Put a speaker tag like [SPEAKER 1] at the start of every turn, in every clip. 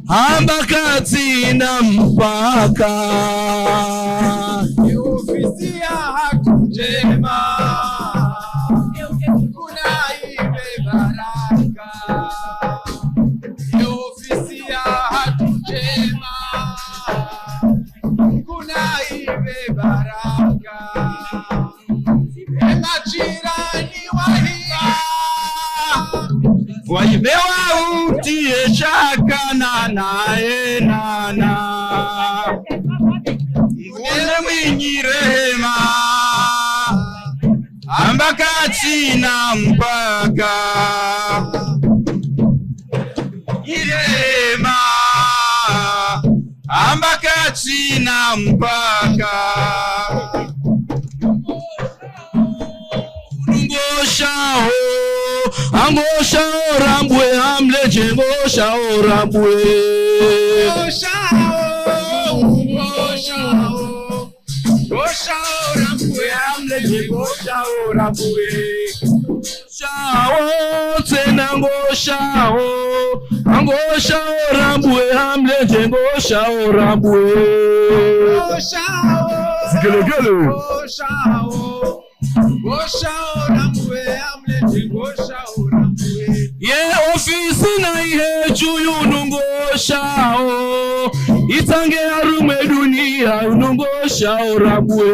[SPEAKER 1] Ambakati na mpaka
[SPEAKER 2] ofisi ya haki njema, kuna iwe baraka. Ofisi ya haki njema, kuna iwe baraka. Majirani wahia
[SPEAKER 1] waibewa utie shaka na nae nana Mvune mwinyi rehema ambakati na mpaka irehema ambakati na mpaka Ngosha Angosha orambwe amleje ngosha orambwe
[SPEAKER 2] Ngosha orambwe amleje ngosha orambwe
[SPEAKER 1] Shao tena ngosha Angosha orambwe amleje ngosha orambwe Zigelegele Ye ofisi na ihe juyu nungosha Itange arume dunia nungosha orambwe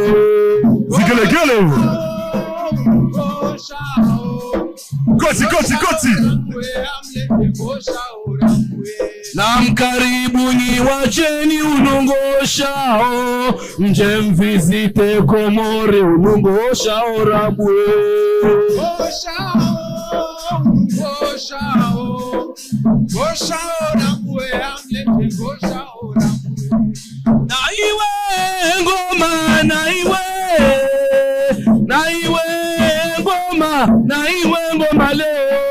[SPEAKER 1] Zigelegele Koti Na mkaribuni wacheni unongosha Mje mvizite Komore unongosha orambwe Na iwe ngoma na iwe leo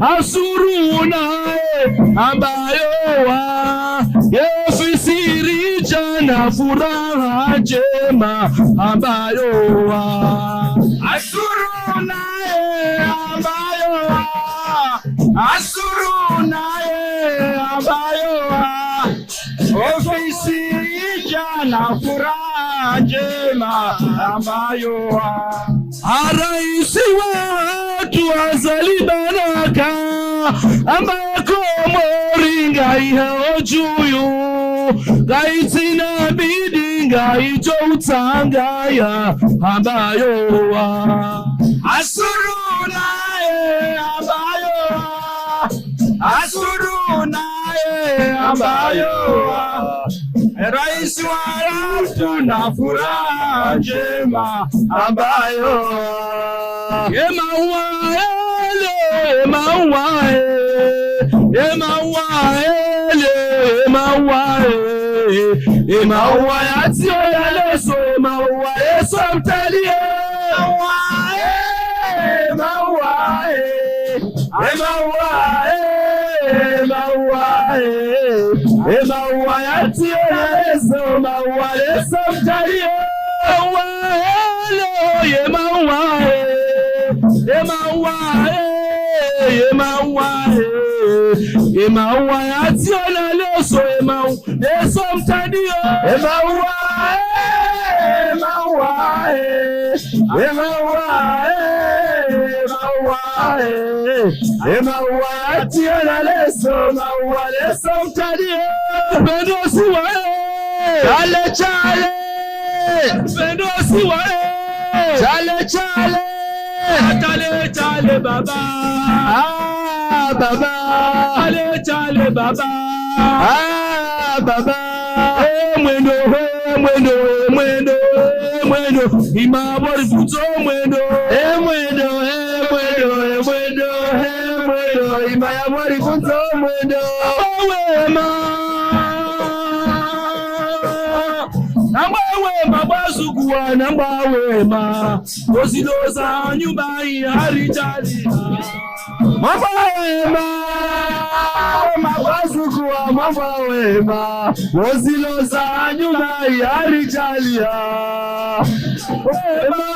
[SPEAKER 1] Asuruna ambayowa Yofisiri jana furaha jema ambayowa Asuruna ambayowa Yofisiri jana furaha jema ambayowa Araisi watu azali baraka ambako moringa ihe ojuyu gaitina bidinga ijo utangaya ambayowa Asuruna ambayowa Raisi wa tuna furaha njema ambayowa Emawa yati oyaleso emawa yeso mtalie Emawa yati oyaleso emawa yeso mtalie Emawa yati oyaleso yeso mtalie Emawa tiana leso mawa leso mtalie Bendosi wae chale Bendosi wae chale Chale chale baba. Ah baba. Chale chale baba. Ah baba. Mwendo mwendo mwendo mwendo. Ima bori futo mwendo. Mwendo mwendo mwendo mwendo. Ima ya bori futo mwendo. Namba wema bazugua namba wema oziloza nyumba harijalia mamba wema bazugua mamba wema oziloza nyumba harijalia wema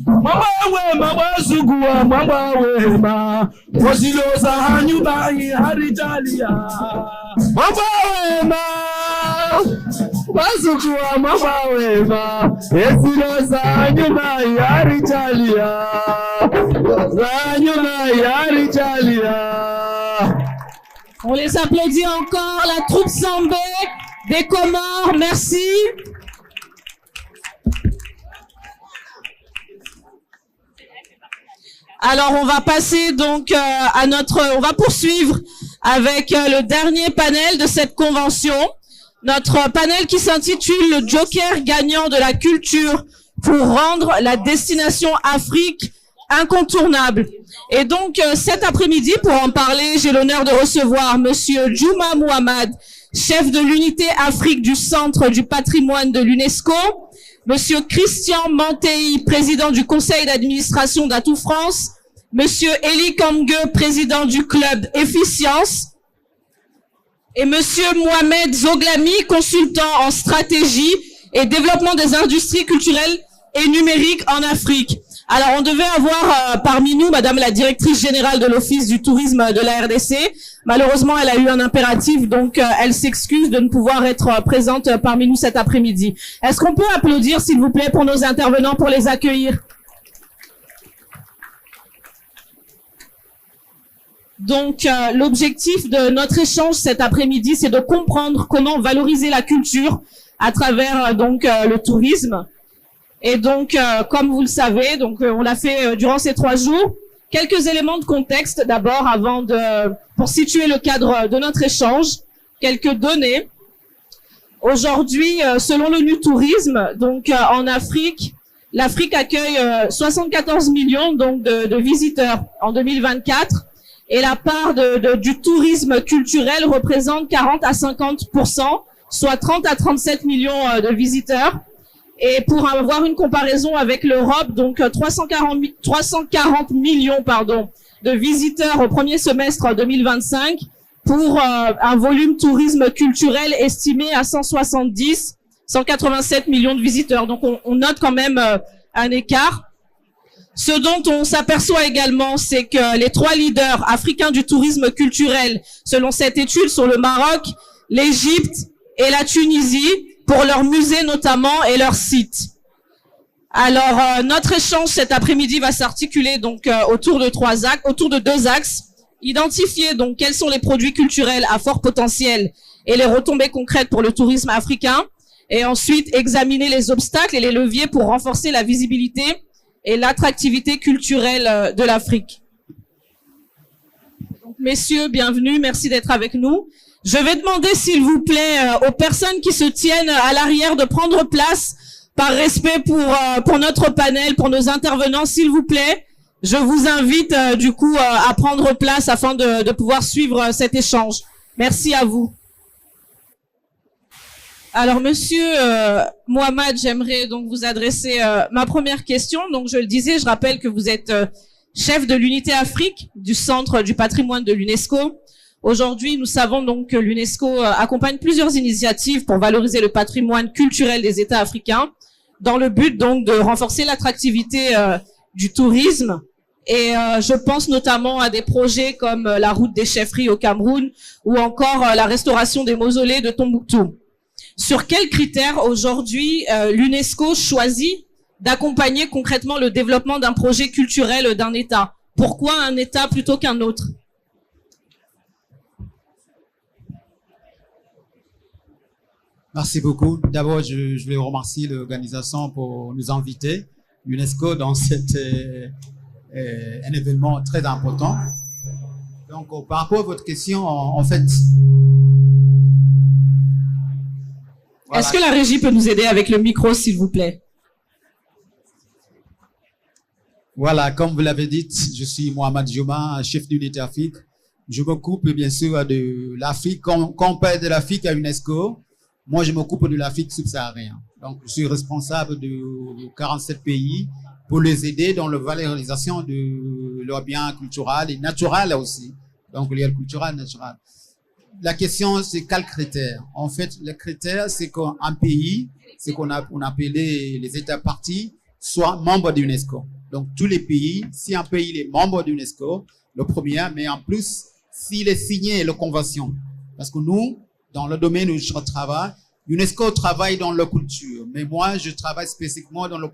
[SPEAKER 1] mamba wema bazugua mamba wema oziloza nyumba harijalia mamba wema bazukua mama wema esiloza nyuma yarijalia nyuma yarijalia.
[SPEAKER 3] On les applaudit encore, la troupe Sambé des Comores, merci. Alors on va passer donc on va poursuivre avec le dernier panel de cette convention. Notre panel qui s'intitule « Le Joker gagnant de la culture pour rendre la destination Afrique incontournable ». Et donc, cet après-midi, pour en parler, j'ai l'honneur de recevoir Monsieur Djouma Mouhamad, chef de l'unité Afrique du Centre du patrimoine de l'UNESCO, Monsieur Christian Mantei, président du conseil d'administration d'Atout France, Monsieur Eli Kamgue, président du club Efficience, et Monsieur Mohamed Zoglami, consultant en stratégie et développement des industries culturelles et numériques en Afrique. Alors, on devait avoir parmi nous Madame la directrice générale de l'Office du tourisme de la RDC. Malheureusement, elle a eu un impératif, donc elle s'excuse de ne pouvoir être présente parmi nous cet après-midi. Est-ce qu'on peut applaudir, s'il vous plaît, pour nos intervenants, pour les accueillir? Donc, l'objectif de notre échange cet après-midi, c'est de comprendre comment valoriser la culture à travers le tourisme. Et donc, comme vous le savez, on l'a fait durant ces 3 jours. Quelques éléments de contexte d'abord, pour situer le cadre de notre échange. Quelques données. Aujourd'hui, selon l'ONU Tourisme, en Afrique, l'Afrique accueille 74 millions de visiteurs en 2024. Et la part du tourisme culturel représente 40 à 50%, soit 30 à 37 millions de visiteurs. Et pour avoir une comparaison avec l'Europe, 340 millions de visiteurs au premier semestre 2025 pour un volume tourisme culturel estimé à 187 millions de visiteurs. Donc on note quand même un écart. Ce dont on s'aperçoit également, c'est que les 3 leaders africains du tourisme culturel, selon cette étude, sont le Maroc, l'Égypte et la Tunisie, pour leurs musées notamment et leurs sites. Alors, notre échange cet après-midi va s'articuler autour de 2 axes. Identifier quels sont les produits culturels à fort potentiel et les retombées concrètes pour le tourisme africain. Et ensuite, examiner les obstacles et les leviers pour renforcer la visibilité et l'attractivité culturelle de l'Afrique. Donc, messieurs, bienvenue, merci d'être avec nous. Je vais demander, s'il vous plaît, aux personnes qui se tiennent à l'arrière de prendre place par respect pour notre panel, pour nos intervenants, s'il vous plaît. Je vous invite à prendre place afin de pouvoir suivre cet échange. Merci à vous. Alors, Monsieur Mouhamad, j'aimerais vous adresser ma première question. Donc, je le disais, je rappelle que vous êtes chef de l'unité Afrique du Centre du patrimoine de l'UNESCO. Aujourd'hui, nous savons que l'UNESCO accompagne plusieurs initiatives pour valoriser le patrimoine culturel des États africains, dans le but de renforcer l'attractivité du tourisme. Et je pense notamment à des projets comme la route des chefferies au Cameroun ou encore la restauration des mausolées de Tombouctou. Sur quels critères aujourd'hui l'UNESCO choisit d'accompagner concrètement le développement d'un projet culturel d'un État? Pourquoi un État plutôt qu'un autre?
[SPEAKER 4] Merci beaucoup. D'abord, je voulais remercier l'organisation pour nous inviter UNESCO dans un événement très important. Donc, par rapport à votre question, en fait...
[SPEAKER 3] Voilà. Est-ce que la régie peut nous aider avec le micro, s'il vous plaît?
[SPEAKER 4] Voilà, comme vous l'avez dit, je suis Mohamed Jouma, chef d'unité Afrique. Je m'occupe bien sûr de l'Afrique. Quand on parle de l'Afrique à UNESCO, moi je m'occupe de l'Afrique subsaharienne. Donc, je suis responsable de 47 pays pour les aider dans la valorisation de leurs biens culturels et naturels aussi. Donc, il y a le culturel, naturel. La question, c'est quels critères? En fait, le critère, c'est qu'un pays, c'est qu'on appelait les États parties, soient membres de l'UNESCO. Donc, tous les pays, si un pays est membre de l'UNESCO, le premier, mais en plus, s'il est signé la convention. Parce que nous, dans le domaine où je travaille, l'UNESCO travaille dans la culture, mais moi, je travaille spécifiquement dans le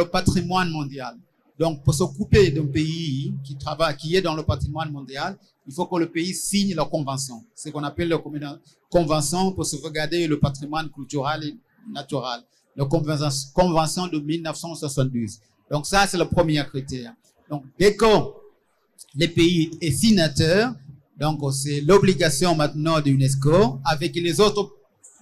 [SPEAKER 4] patrimoine mondial. Donc, pour s'occuper d'un pays qui est dans le patrimoine mondial, il faut que le pays signe la convention. C'est ce qu'on appelle la convention pour sauvegarder le patrimoine culturel et naturel. La convention de 1972. Donc, ça, c'est le premier critère. Donc, dès que les pays est signataire, donc, c'est l'obligation maintenant de l'UNESCO avec les autres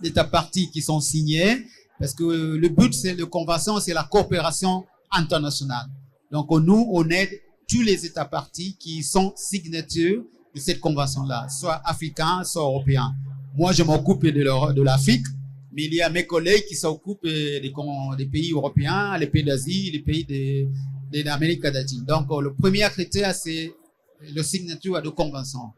[SPEAKER 4] États parties qui sont signés, parce que le but, c'est la convention, c'est la coopération internationale. Donc, nous, on aide tous les États parties qui sont signataires de cette convention-là, soit africains, soit européens. Moi, je m'occupe de l'Afrique, mais il y a mes collègues qui s'occupent des pays européens, les pays d'Asie, les pays de l'Amérique latine. Donc, le premier critère, c'est la signature de convention.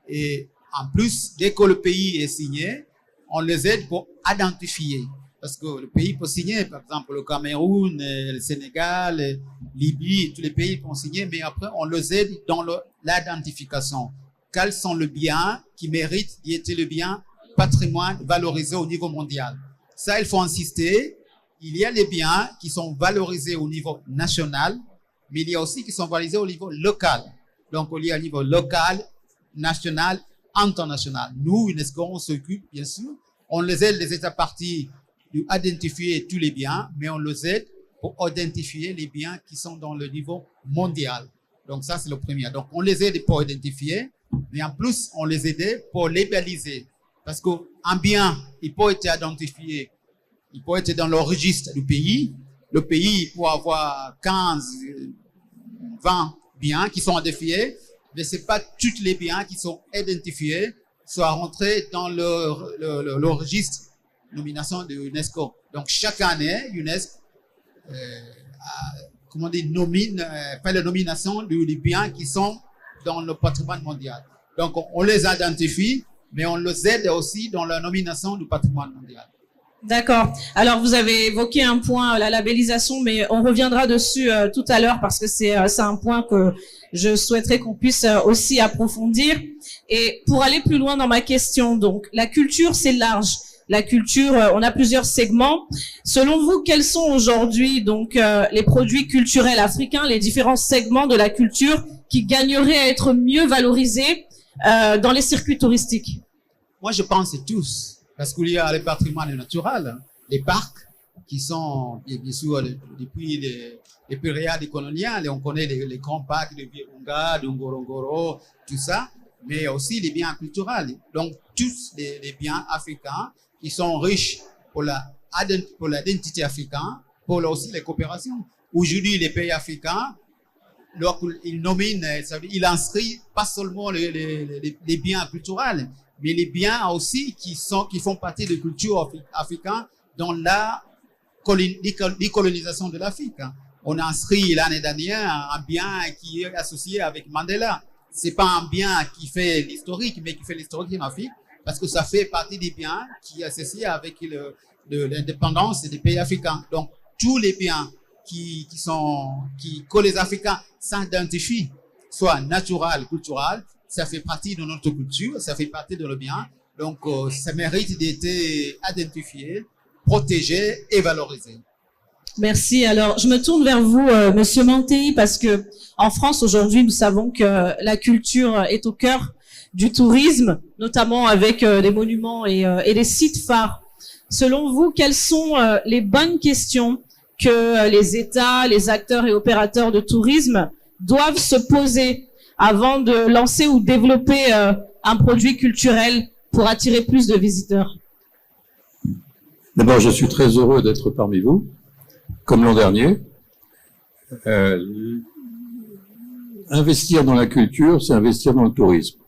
[SPEAKER 4] Et en plus, dès que le pays est signé, on les aide pour identifier. Parce que le pays peut signer, par exemple, le Cameroun, le Sénégal, Libye, tous les pays peuvent signer, mais après, on les aide dans l'identification. Quels sont les biens qui méritent d'être le bien patrimoine valorisé au niveau mondial? Ça, il faut insister. Il y a les biens qui sont valorisés au niveau national, mais il y a aussi qui sont valorisés au niveau local. Donc, il y a au niveau local, national, international. Nous, UNESCO, on s'occupe, bien sûr. On les aide, les États parties, d'identifier tous les biens, mais on les aide pour identifier les biens qui sont dans le niveau mondial. Donc, ça, c'est le premier. Donc, on les aide pour identifier, mais en plus, on les aide pour labelliser. Parce qu'un bien, il peut être identifié, il peut être dans le registre du pays. Le pays, il peut avoir 15, 20 biens qui sont identifiés, mais c'est pas tous les biens qui sont identifiés soient rentrés dans le registre nomination de l'UNESCO. Donc, chaque année, l'UNESCO fait la nomination des biens qui sont dans le patrimoine mondial. Donc, on les identifie, mais on les aide aussi dans la nomination du patrimoine mondial.
[SPEAKER 3] D'accord. Alors, vous avez évoqué un point, la labellisation, mais on reviendra dessus tout à l'heure parce que c'est un point que je souhaiterais qu'on puisse aussi approfondir. Et pour aller plus loin dans ma question, donc, la culture, c'est large. La culture, on a plusieurs segments. Selon vous, quels sont aujourd'hui donc les produits culturels africains, les différents segments de la culture qui gagneraient à être mieux valorisés dans les circuits touristiques?
[SPEAKER 4] Moi, je pense tous. Parce qu'il y a le patrimoine naturel, les parcs, qui sont, bien sûr, depuis les périodes coloniales, et on connaît les grands parcs de Virunga, de Ngorongoro, tout ça, mais aussi les biens culturels. Donc, tous les biens africains qui sont riches pour l'identité africaine, pour aussi les coopérations. Aujourd'hui, les pays africains, ils nominent, ils inscrivent pas seulement les biens culturels, mais les biens aussi qui font partie de la culture africaine dans la décolonisation de l'Afrique. On a inscrit l'année dernière un bien qui est associé avec Mandela. C'est pas un bien qui fait l'historique, mais qui fait l'historique en Afrique, parce que ça fait partie des biens qui est associé avec l'indépendance des pays africains. Donc, tous les biens que les Africains s'identifient, soit naturel, culturel, ça fait partie de notre culture, ça fait partie de le bien. Donc, ça mérite d'être identifié, protégé et valorisé.
[SPEAKER 3] Merci. Alors, je me tourne vers vous, Monsieur Mantei, parce que en France aujourd'hui, nous savons que la culture est au cœur du tourisme, notamment avec des monuments et des sites phares. Selon vous, quelles sont les bonnes questions que les États, les acteurs et opérateurs de tourisme doivent se poser avant de lancer ou développer un produit culturel pour attirer plus de visiteurs?
[SPEAKER 5] D'abord, je suis très heureux d'être parmi vous, comme l'an dernier. Investir dans la culture, c'est investir dans le tourisme.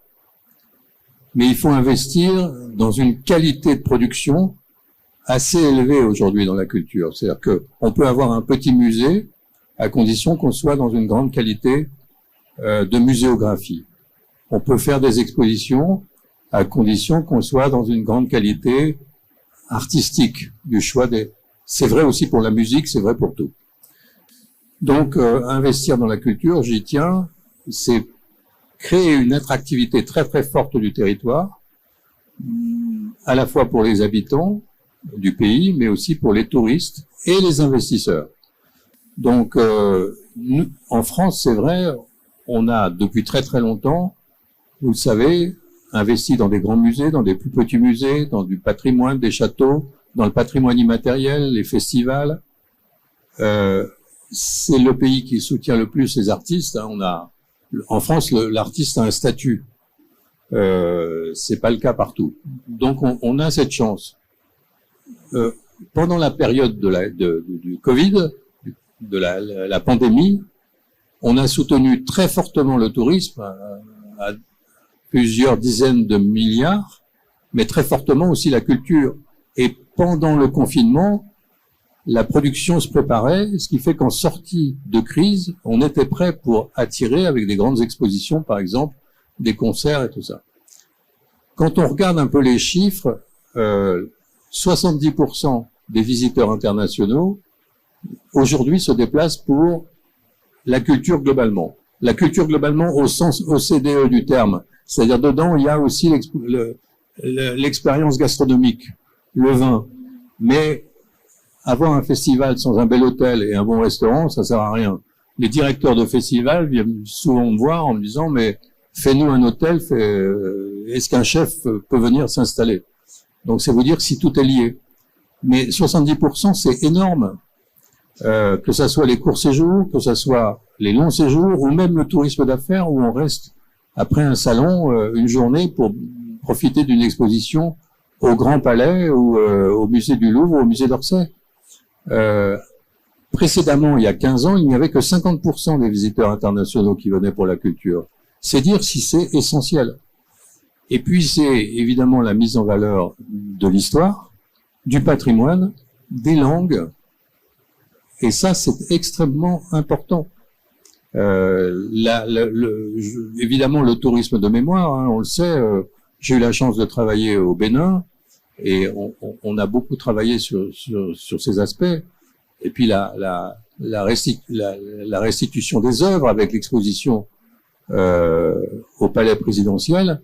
[SPEAKER 5] Mais il faut investir dans une qualité de production assez élevée aujourd'hui dans la culture. C'est-à-dire qu'on peut avoir un petit musée à condition qu'on soit dans une grande qualité de muséographie. On peut faire des expositions à condition qu'on soit dans une grande qualité artistique du choix des... C'est vrai aussi pour la musique, c'est vrai pour tout. Donc, investir dans la culture, j'y tiens, c'est créer une attractivité très très forte du territoire, à la fois pour les habitants du pays, mais aussi pour les touristes et les investisseurs. Donc, nous, en France, c'est vrai, on a depuis très très longtemps, vous le savez, investi dans des grands musées, dans des plus petits musées, dans du patrimoine, des châteaux, dans le patrimoine immatériel, les festivals. C'est le pays qui soutient le plus les artistes. On a, en France, l'artiste a un statut. C'est pas le cas partout. Donc, on a cette chance. Pendant la période du Covid, de la pandémie, on a soutenu très fortement le tourisme à plusieurs dizaines de milliards, mais très fortement aussi la culture. Et pendant le confinement, la production se préparait, ce qui fait qu'en sortie de crise, on était prêt pour attirer avec des grandes expositions, par exemple, des concerts et tout ça. Quand on regarde un peu les chiffres, 70% des visiteurs internationaux aujourd'hui se déplacent pour la culture globalement. La culture globalement au sens OCDE du terme. C'est-à-dire dedans, il y a aussi l'expérience gastronomique, le vin. Mais avoir un festival sans un bel hôtel et un bon restaurant, ça sert à rien. Les directeurs de festivals viennent souvent me voir en me disant, mais fais-nous un hôtel, est-ce qu'un chef peut venir s'installer? Donc c'est vous dire si tout est lié. Mais 70%, c'est énorme. Que ça soit les courts séjours, que ça soit les longs séjours, ou même le tourisme d'affaires où on reste après un salon une journée pour profiter d'une exposition au Grand Palais ou au musée du Louvre ou au musée d'Orsay. Précédemment, il y a 15 ans, il n'y avait que 50% des visiteurs internationaux qui venaient pour la culture. C'est dire si c'est essentiel. Et puis c'est évidemment la mise en valeur de l'histoire, du patrimoine, des langues. Et ça, c'est extrêmement important. Évidemment, le tourisme de mémoire, hein, on le sait, j'ai eu la chance de travailler au Bénin et on a beaucoup travaillé sur ces aspects. Et puis la restitution des œuvres avec l'exposition au Palais présidentiel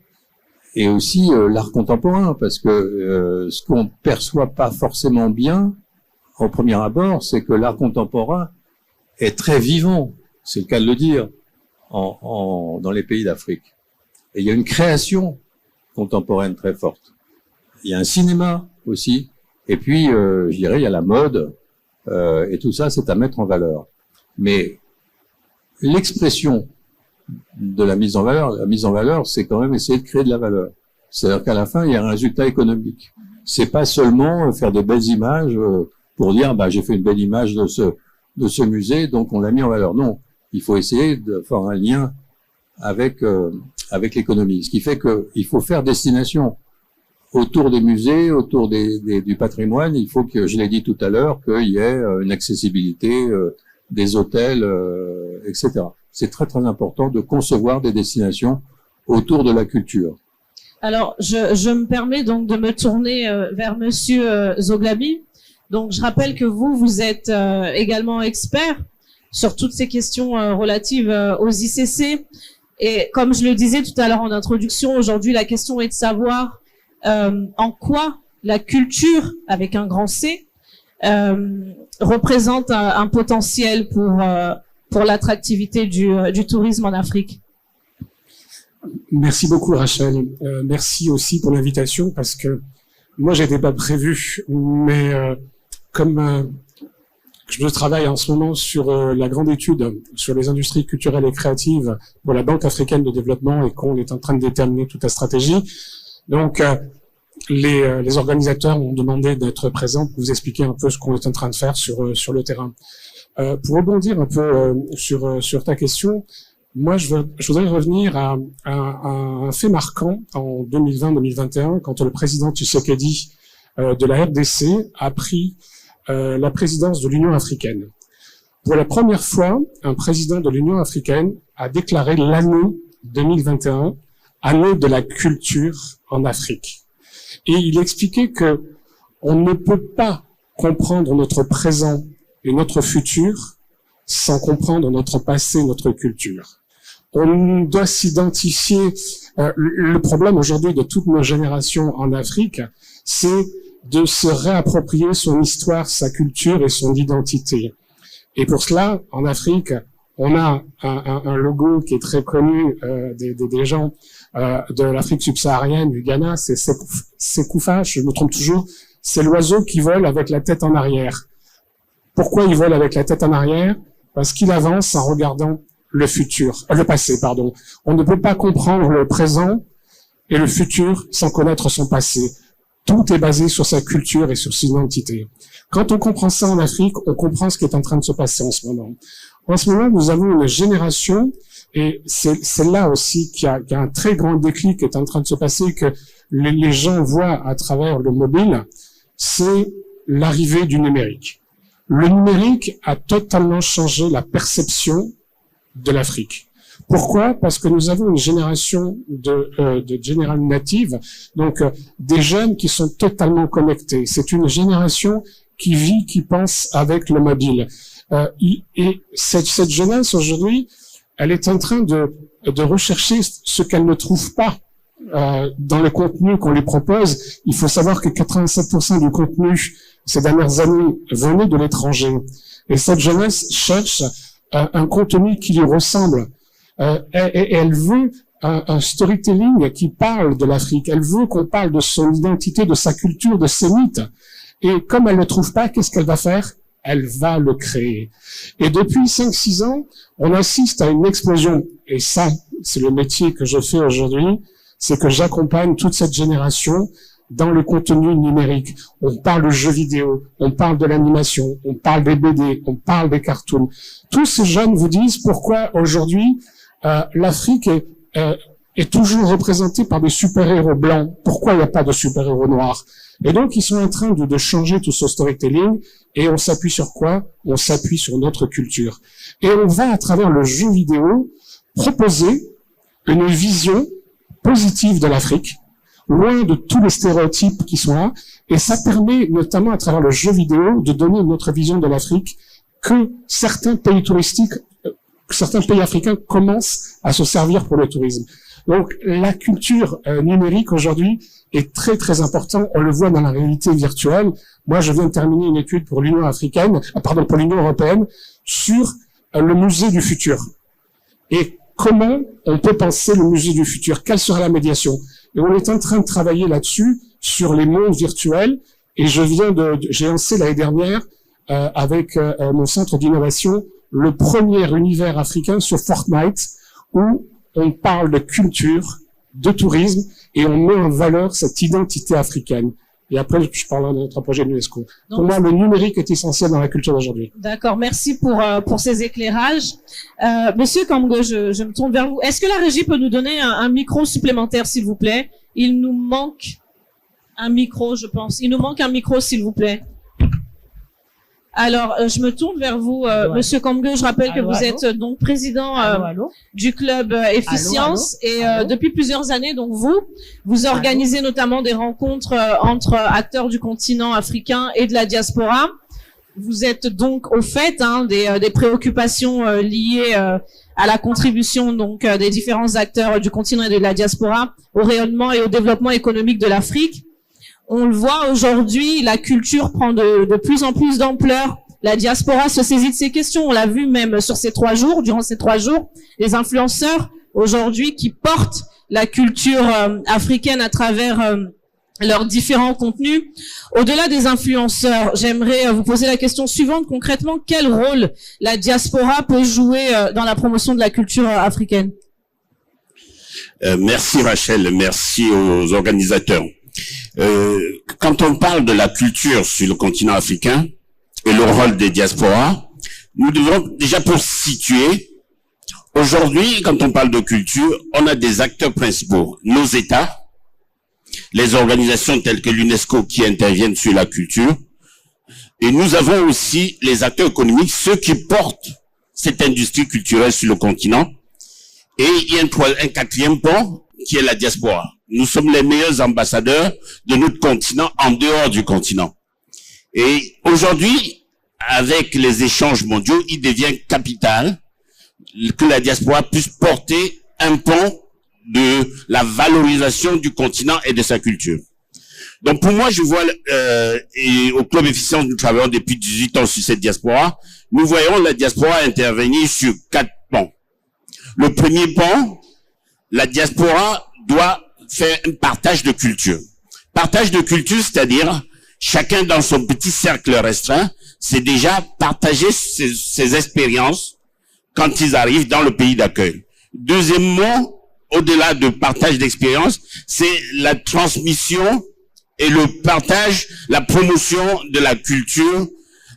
[SPEAKER 5] et aussi l'art contemporain, parce que ce qu'on perçoit pas forcément bien au premier abord, c'est que l'art contemporain est très vivant, c'est le cas de le dire, dans les pays d'Afrique. Et il y a une création contemporaine très forte. Il y a un cinéma aussi. Et puis, je dirais, il y a la mode. Et tout ça, c'est à mettre en valeur. Mais l'expression de la mise en valeur, c'est quand même essayer de créer de la valeur. C'est-à-dire qu'à la fin, il y a un résultat économique. C'est pas seulement faire de belles images pour dire, bah, j'ai fait une belle image de ce musée, donc on l'a mis en valeur. Non, il faut essayer de faire un lien avec l'économie. Ce qui fait qu'il faut faire destination autour des musées, autour du patrimoine. Il faut que, je l'ai dit tout à l'heure, qu'il y ait une accessibilité des hôtels, etc. C'est très très important de concevoir des destinations autour de la culture.
[SPEAKER 3] Alors, je me permets donc de me tourner vers Monsieur Zoglabi. Donc, je rappelle que vous êtes également expert sur toutes ces questions relatives aux ICC. Et comme je le disais tout à l'heure en introduction, aujourd'hui, la question est de savoir en quoi la culture, avec un grand C, représente un potentiel pour l'attractivité du tourisme en Afrique.
[SPEAKER 1] Merci beaucoup, Rachel. Merci aussi pour l'invitation, parce que moi, j'étais pas prévu, mais comme
[SPEAKER 6] Je travaille en ce moment sur la grande étude sur les industries culturelles et créatives pour la Banque africaine de développement et qu'on est en train de déterminer toute la stratégie. Donc, les organisateurs m'ont demandé d'être présents pour vous expliquer un peu ce qu'on est en train de faire sur le terrain. Pour rebondir un peu sur ta question, moi, je voudrais revenir à un fait marquant en 2020-2021, quand le président Tshisekedi de la RDC a pris la présidence de l'Union africaine. Pour la première fois, un président de l'Union africaine a déclaré l'année 2021 année de la culture en Afrique. Et il expliquait que on ne peut pas comprendre notre présent et notre futur sans comprendre notre passé, notre culture. On doit s'identifier. Le problème aujourd'hui de toutes nos générations en Afrique, c'est de se réapproprier son histoire, sa culture et son identité. Et pour cela, en Afrique, on a un logo qui est très connu des gens de l'Afrique subsaharienne, du Ghana, c'est Sekoufa, je me trompe toujours, c'est l'oiseau qui vole avec la tête en arrière. Pourquoi il vole avec la tête en arrière? Parce qu'il avance en regardant le passé, pardon. On ne peut pas comprendre le présent et le futur sans connaître son passé. Tout est basé sur sa culture et sur son identité. Quand on comprend ça en Afrique, on comprend ce qui est en train de se passer en ce moment. En ce moment, nous avons une génération, et c'est là aussi qu'il y a un très grand déclic qui est en train de se passer, que les gens voient à travers le mobile, c'est l'arrivée du numérique. Le numérique a totalement changé la perception de l'Afrique. Pourquoi? Parce que nous avons une génération de General Native, donc des jeunes qui sont totalement connectés. C'est une génération qui vit, qui pense avec le mobile. Et cette jeunesse aujourd'hui, elle est en train de rechercher ce qu'elle ne trouve pas dans le contenu qu'on lui propose. Il faut savoir que 87% du contenu ces dernières années venait de l'étranger. Et cette jeunesse cherche un contenu qui lui ressemble. Et elle veut un storytelling qui parle de l'Afrique. Elle veut qu'on parle de son identité, de sa culture, de ses mythes. Et comme elle ne le trouve pas, qu'est-ce qu'elle va faire? Elle va le créer. Et depuis 5-6 ans, on assiste à une explosion. Et ça, c'est le métier que je fais aujourd'hui, c'est que j'accompagne toute cette génération dans le contenu numérique. On parle de jeux vidéo, on parle de l'animation, on parle des BD, on parle des cartoons. Tous ces jeunes vous disent pourquoi aujourd'hui l'Afrique est toujours représentée par des super-héros blancs. Pourquoi il n'y a pas de super-héros noirs? Et donc, ils sont en train de changer tout ce storytelling. Et on s'appuie sur quoi? On s'appuie sur notre culture. Et on va, à travers le jeu vidéo, proposer une vision positive de l'Afrique, loin de tous les stéréotypes qui sont là. Et ça permet, notamment à travers le jeu vidéo, de donner notre vision de l'Afrique que certains pays touristiques, certains pays africains commencent à se servir pour le tourisme. Donc, la culture numérique aujourd'hui est très très importante. On le voit dans la réalité virtuelle. Moi, je viens de terminer une étude pour l'Union africaine, pour l'Union européenne, sur le musée du futur. Et comment on peut penser le musée du futur? Quelle sera la médiation? Et on est en train de travailler là-dessus, sur les mondes virtuels. Et j'ai lancé l'année dernière, avec mon centre d'innovation, le premier univers africain sur Fortnite, où on parle de culture, de tourisme, et on met en valeur cette identité africaine. Et après, je parlerai de notre projet de l'UNESCO. Pour moi, le numérique est essentiel dans la culture d'aujourd'hui.
[SPEAKER 3] D'accord, merci pour ces éclairages. Monsieur Kamgo, je me tourne vers vous. Est-ce que la régie peut nous donner un micro supplémentaire, s'il vous plaît? Il nous manque un micro, je pense. Il nous manque un micro, s'il vous plaît. Alors, je me tourne vers vous, Monsieur Kamgo. Je rappelle que vous êtes donc président du club Efficience et depuis plusieurs années, donc vous organisez notamment des rencontres entre acteurs du continent africain et de la diaspora. Vous êtes donc au fait des préoccupations liées à la contribution donc des différents acteurs du continent et de la diaspora au rayonnement et au développement économique de l'Afrique. On le voit aujourd'hui, la culture prend de plus en plus d'ampleur. La diaspora se saisit de ces questions. On l'a vu même sur ces 3 jours, durant ces 3 jours. Les influenceurs aujourd'hui qui portent la culture africaine à travers leurs différents contenus. Au-delà des influenceurs, j'aimerais vous poser la question suivante. Concrètement, quel rôle la diaspora peut jouer dans la promotion de la culture africaine?
[SPEAKER 7] Merci Rachel, merci aux organisateurs. Quand on parle de la culture sur le continent africain et le rôle des diasporas, nous devons déjà pour situer, aujourd'hui, quand on parle de culture, on a des acteurs principaux, nos États, les organisations telles que l'UNESCO qui interviennent sur la culture, et nous avons aussi les acteurs économiques, ceux qui portent cette industrie culturelle sur le continent, et il y a un quatrième pont qui est la diaspora. Nous sommes les meilleurs ambassadeurs de notre continent en dehors du continent. Et aujourd'hui, avec les échanges mondiaux, il devient capital que la diaspora puisse porter un pont de la valorisation du continent et de sa culture. Donc pour moi, je vois, et au Club Efficience, nous travaillons depuis 18 ans sur cette diaspora, nous voyons la diaspora intervenir sur 4 ponts. Le premier pont, la diaspora doit faire un partage de culture. Partage de culture, c'est-à-dire chacun dans son petit cercle restreint, c'est déjà partager ses expériences quand ils arrivent dans le pays d'accueil. Deuxièmement, au-delà de partage d'expérience, c'est la transmission et le partage, la promotion de la culture,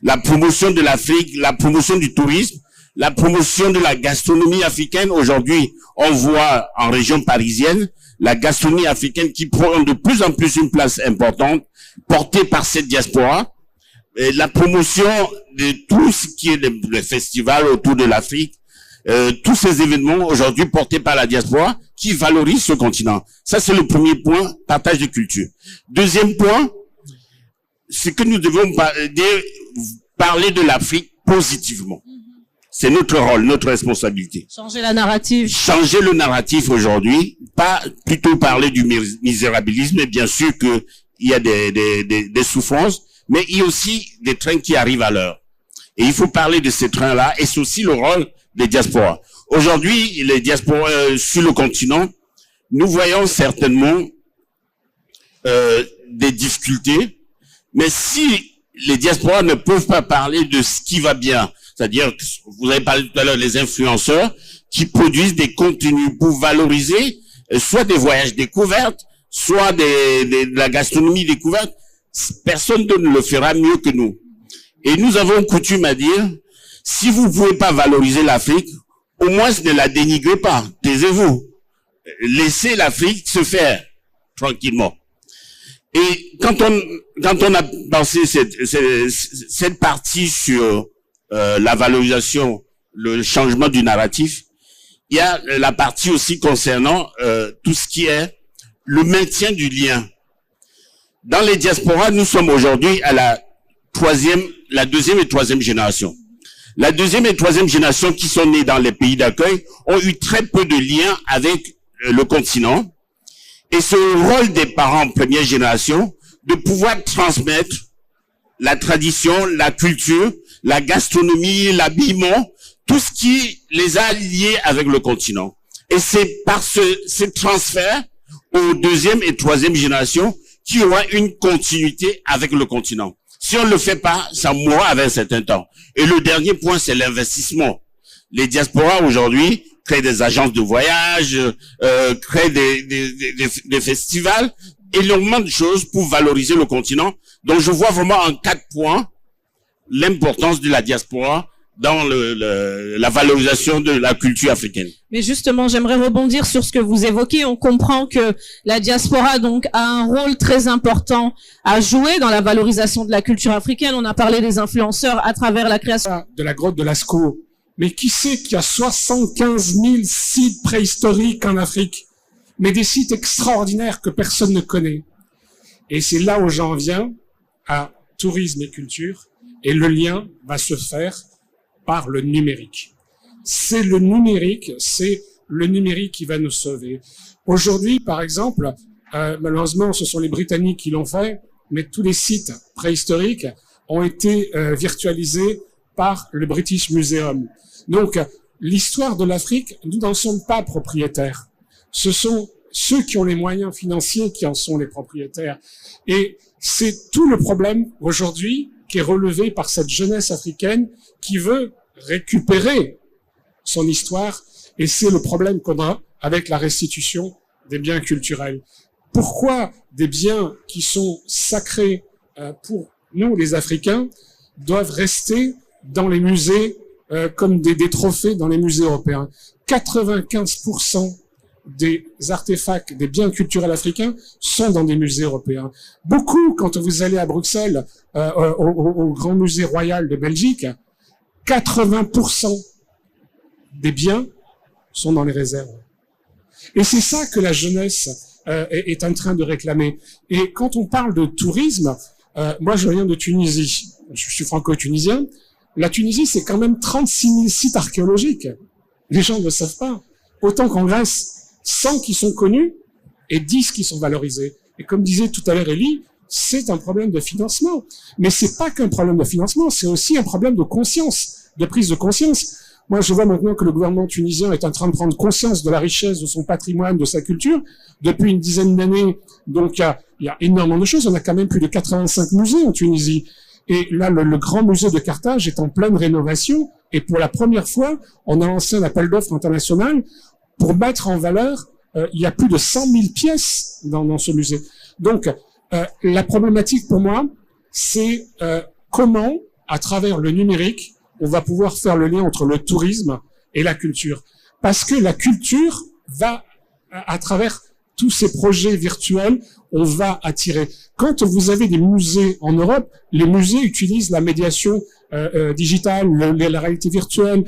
[SPEAKER 7] la promotion de l'Afrique, la promotion du tourisme, la promotion de la gastronomie africaine. Aujourd'hui, on voit en région parisienne la gastronomie africaine qui prend de plus en plus une place importante, portée par cette diaspora. Et la promotion de tout ce qui est le festival autour de l'Afrique, tous ces événements aujourd'hui portés par la diaspora qui valorisent ce continent. Ça, c'est le premier point, partage de culture. Deuxième point, c'est que nous devons parler de l'Afrique positivement. C'est notre rôle, notre responsabilité.
[SPEAKER 3] Changer la narrative.
[SPEAKER 7] Changer le narratif aujourd'hui, pas plutôt parler du misérabilisme, mais bien sûr que il y a des souffrances, mais il y a aussi des trains qui arrivent à l'heure. Et il faut parler de ces trains-là, et c'est aussi le rôle des diasporas. Aujourd'hui, les diasporas sur le continent, nous voyons certainement des difficultés, mais si les diasporas ne peuvent pas parler de ce qui va bien, c'est-à-dire, vous avez parlé tout à l'heure des influenceurs qui produisent des contenus pour valoriser soit des voyages découvertes, soit de la gastronomie découverte, personne ne le fera mieux que nous. Et nous avons coutume à dire, si vous ne pouvez pas valoriser l'Afrique, au moins ne la dénigrez pas, taisez-vous. Laissez l'Afrique se faire tranquillement. Et quand on a pensé cette partie sur la valorisation, le changement du narratif, il y a la partie aussi concernant tout ce qui est le maintien du lien. Dans les diasporas, nous sommes aujourd'hui à la deuxième et troisième génération. La deuxième et troisième génération qui sont nées dans les pays d'accueil ont eu très peu de liens avec le continent. Et c'est le rôle des parents en première génération de pouvoir transmettre la tradition, la culture, la gastronomie, l'habillement, tout ce qui les a liés avec le continent. Et c'est par ce transfert aux deuxième et troisième générations qu'il y aura une continuité avec le continent. Si on ne le fait pas, ça mourra avec un certain temps. Et le dernier point, c'est l'investissement. Les diasporas aujourd'hui créent des agences de voyage, créent des festivals, énormément de choses pour valoriser le continent. Donc je vois vraiment en 4 points l'importance de la diaspora dans la valorisation de la culture africaine.
[SPEAKER 3] Mais justement, j'aimerais rebondir sur ce que vous évoquez. On comprend que la diaspora donc a un rôle très important à jouer dans la valorisation de la culture africaine. On a parlé des influenceurs à travers la création
[SPEAKER 6] de la grotte de Lascaux. Mais qui sait qu'il y a 75 000 sites préhistoriques en Afrique, mais des sites extraordinaires que personne ne connaît. Et c'est là où j'en viens à tourisme et culture, et le lien va se faire par le numérique. C'est le numérique qui va nous sauver. Aujourd'hui, par exemple, malheureusement, ce sont les Britanniques qui l'ont fait, mais tous les sites préhistoriques ont été virtualisés par le British Museum. Donc, l'histoire de l'Afrique, nous n'en sommes pas propriétaires. Ce sont ceux qui ont les moyens financiers qui en sont les propriétaires. Et c'est tout le problème aujourd'hui qui est relevé par cette jeunesse africaine qui veut récupérer son histoire. Et c'est le problème qu'on a avec la restitution des biens culturels. Pourquoi des biens qui sont sacrés pour nous, les Africains, doivent rester dans les musées comme des trophées dans les musées européens? 95% des artefacts, des biens culturels africains sont dans des musées européens. Beaucoup, quand vous allez à Bruxelles, au Grand Musée Royal de Belgique, 80% des biens sont dans les réserves. Et c'est ça que la jeunesse est en train de réclamer. Et quand on parle de tourisme, moi je viens de Tunisie, je suis franco-tunisien, la Tunisie c'est quand même 36 000 sites archéologiques. Les gens ne le savent pas. Autant qu'en Grèce, 100 qui sont connus et 10 qui sont valorisés. Et comme disait tout à l'heure Elie, c'est un problème de financement. Mais c'est pas qu'un problème de financement, c'est aussi un problème de conscience, de prise de conscience. Moi, je vois maintenant que le gouvernement tunisien est en train de prendre conscience de la richesse de son patrimoine, de sa culture. Depuis une dizaine d'années, donc il y a énormément de choses. On a quand même plus de 85 musées en Tunisie. Et là, le grand musée de Carthage est en pleine rénovation. Et pour la première fois, on a lancé un appel d'offres international pour mettre en valeur, il y a plus de 100 000 pièces dans ce musée. Donc, la problématique pour moi, c'est comment, à travers le numérique, on va pouvoir faire le lien entre le tourisme et la culture. Parce que la culture va, à travers tous ces projets virtuels, on va attirer. Quand vous avez des musées en Europe, les musées utilisent la médiation digitale, la réalité virtuelle,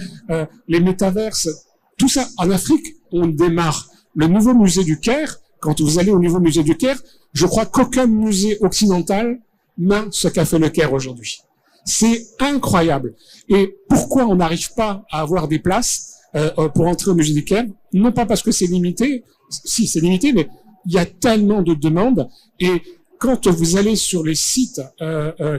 [SPEAKER 6] les métaverses. Tout ça, en Afrique, on démarre. Le nouveau musée du Caire, quand vous allez au nouveau musée du Caire, je crois qu'aucun musée occidental n'a ce qu'a fait le Caire aujourd'hui. C'est incroyable. Et pourquoi on n'arrive pas à avoir des places pour entrer au musée du Caire? Non pas parce que c'est limité, si c'est limité, mais il y a tellement de demandes. Et quand vous allez sur les sites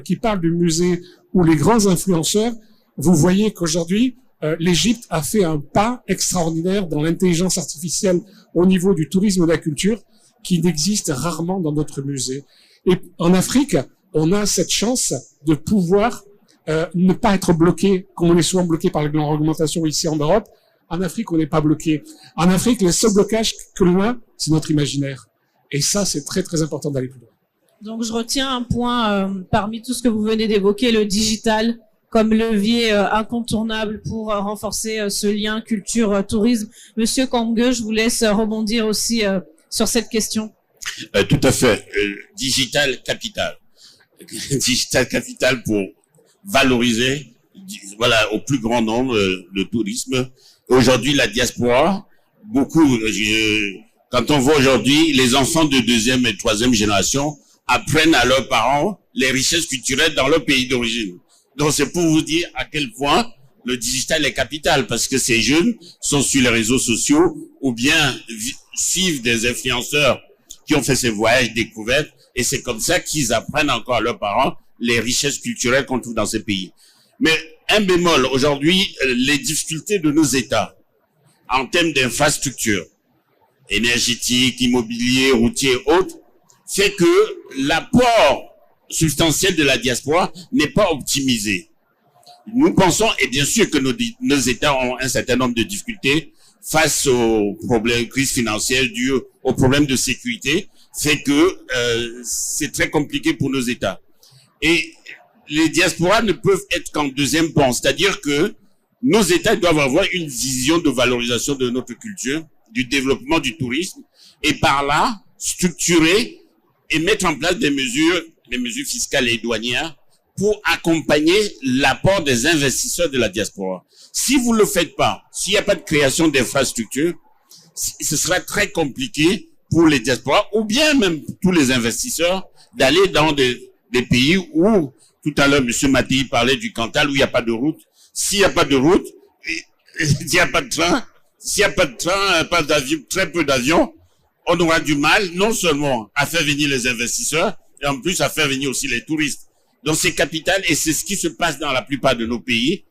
[SPEAKER 6] qui parlent du musée ou les grands influenceurs, vous voyez qu'aujourd'hui, l'Égypte a fait un pas extraordinaire dans l'intelligence artificielle au niveau du tourisme et de la culture qui n'existe rarement dans d'autres musées. Et en Afrique, on a cette chance de pouvoir ne pas être bloqué, comme on est souvent bloqué par la réglementation ici en Europe. En Afrique, on n'est pas bloqué. En Afrique, le seul blocage que l'on a, c'est notre imaginaire. Et ça, c'est très, très important d'aller plus loin.
[SPEAKER 3] Donc, je retiens un point parmi tout ce que vous venez d'évoquer, le digital comme levier incontournable pour renforcer ce lien culture-tourisme. Monsieur Kangue, je vous laisse rebondir aussi sur cette question.
[SPEAKER 7] Tout à fait. Digital capital. Digital capital pour valoriser, voilà, au plus grand nombre le tourisme. Aujourd'hui, la diaspora, beaucoup, quand on voit aujourd'hui les enfants de deuxième et troisième génération apprennent à leurs parents les richesses culturelles dans leur pays d'origine. Donc, c'est pour vous dire à quel point le digital est capital, parce que ces jeunes sont sur les réseaux sociaux ou bien suivent des influenceurs qui ont fait ces voyages découvertes, et c'est comme ça qu'ils apprennent encore à leurs parents les richesses culturelles qu'on trouve dans ces pays. Mais un bémol, aujourd'hui, les difficultés de nos États en termes d'infrastructures énergétiques, immobilier, routier, autres, fait que l'apport substantiel de la diaspora n'est pas optimisé. Nous pensons, et bien sûr que nos États ont un certain nombre de difficultés face aux problèmes, crises financières dues aux problèmes de sécurité, fait que c'est très compliqué pour nos États. Et les diasporas ne peuvent être qu'en deuxième plan, c'est-à-dire que nos États doivent avoir une vision de valorisation de notre culture, du développement du tourisme, et par là, structurer et mettre en place des mesures fiscales et douanières pour accompagner l'apport des investisseurs de la diaspora. Si vous ne le faites pas, s'il n'y a pas de création d'infrastructures, ce sera très compliqué pour les diasporas ou bien même tous les investisseurs d'aller dans des pays où, tout à l'heure, M. Mattei parlait du Cantal, où il n'y a pas de route. S'il n'y a pas de route, il n'y a pas de train. S'il n'y a pas de train, pas d'avion, très peu d'avions, on aura du mal non seulement à faire venir les investisseurs, et en plus à faire venir aussi les touristes. Donc c'est capital et c'est ce qui se passe dans la plupart de nos pays.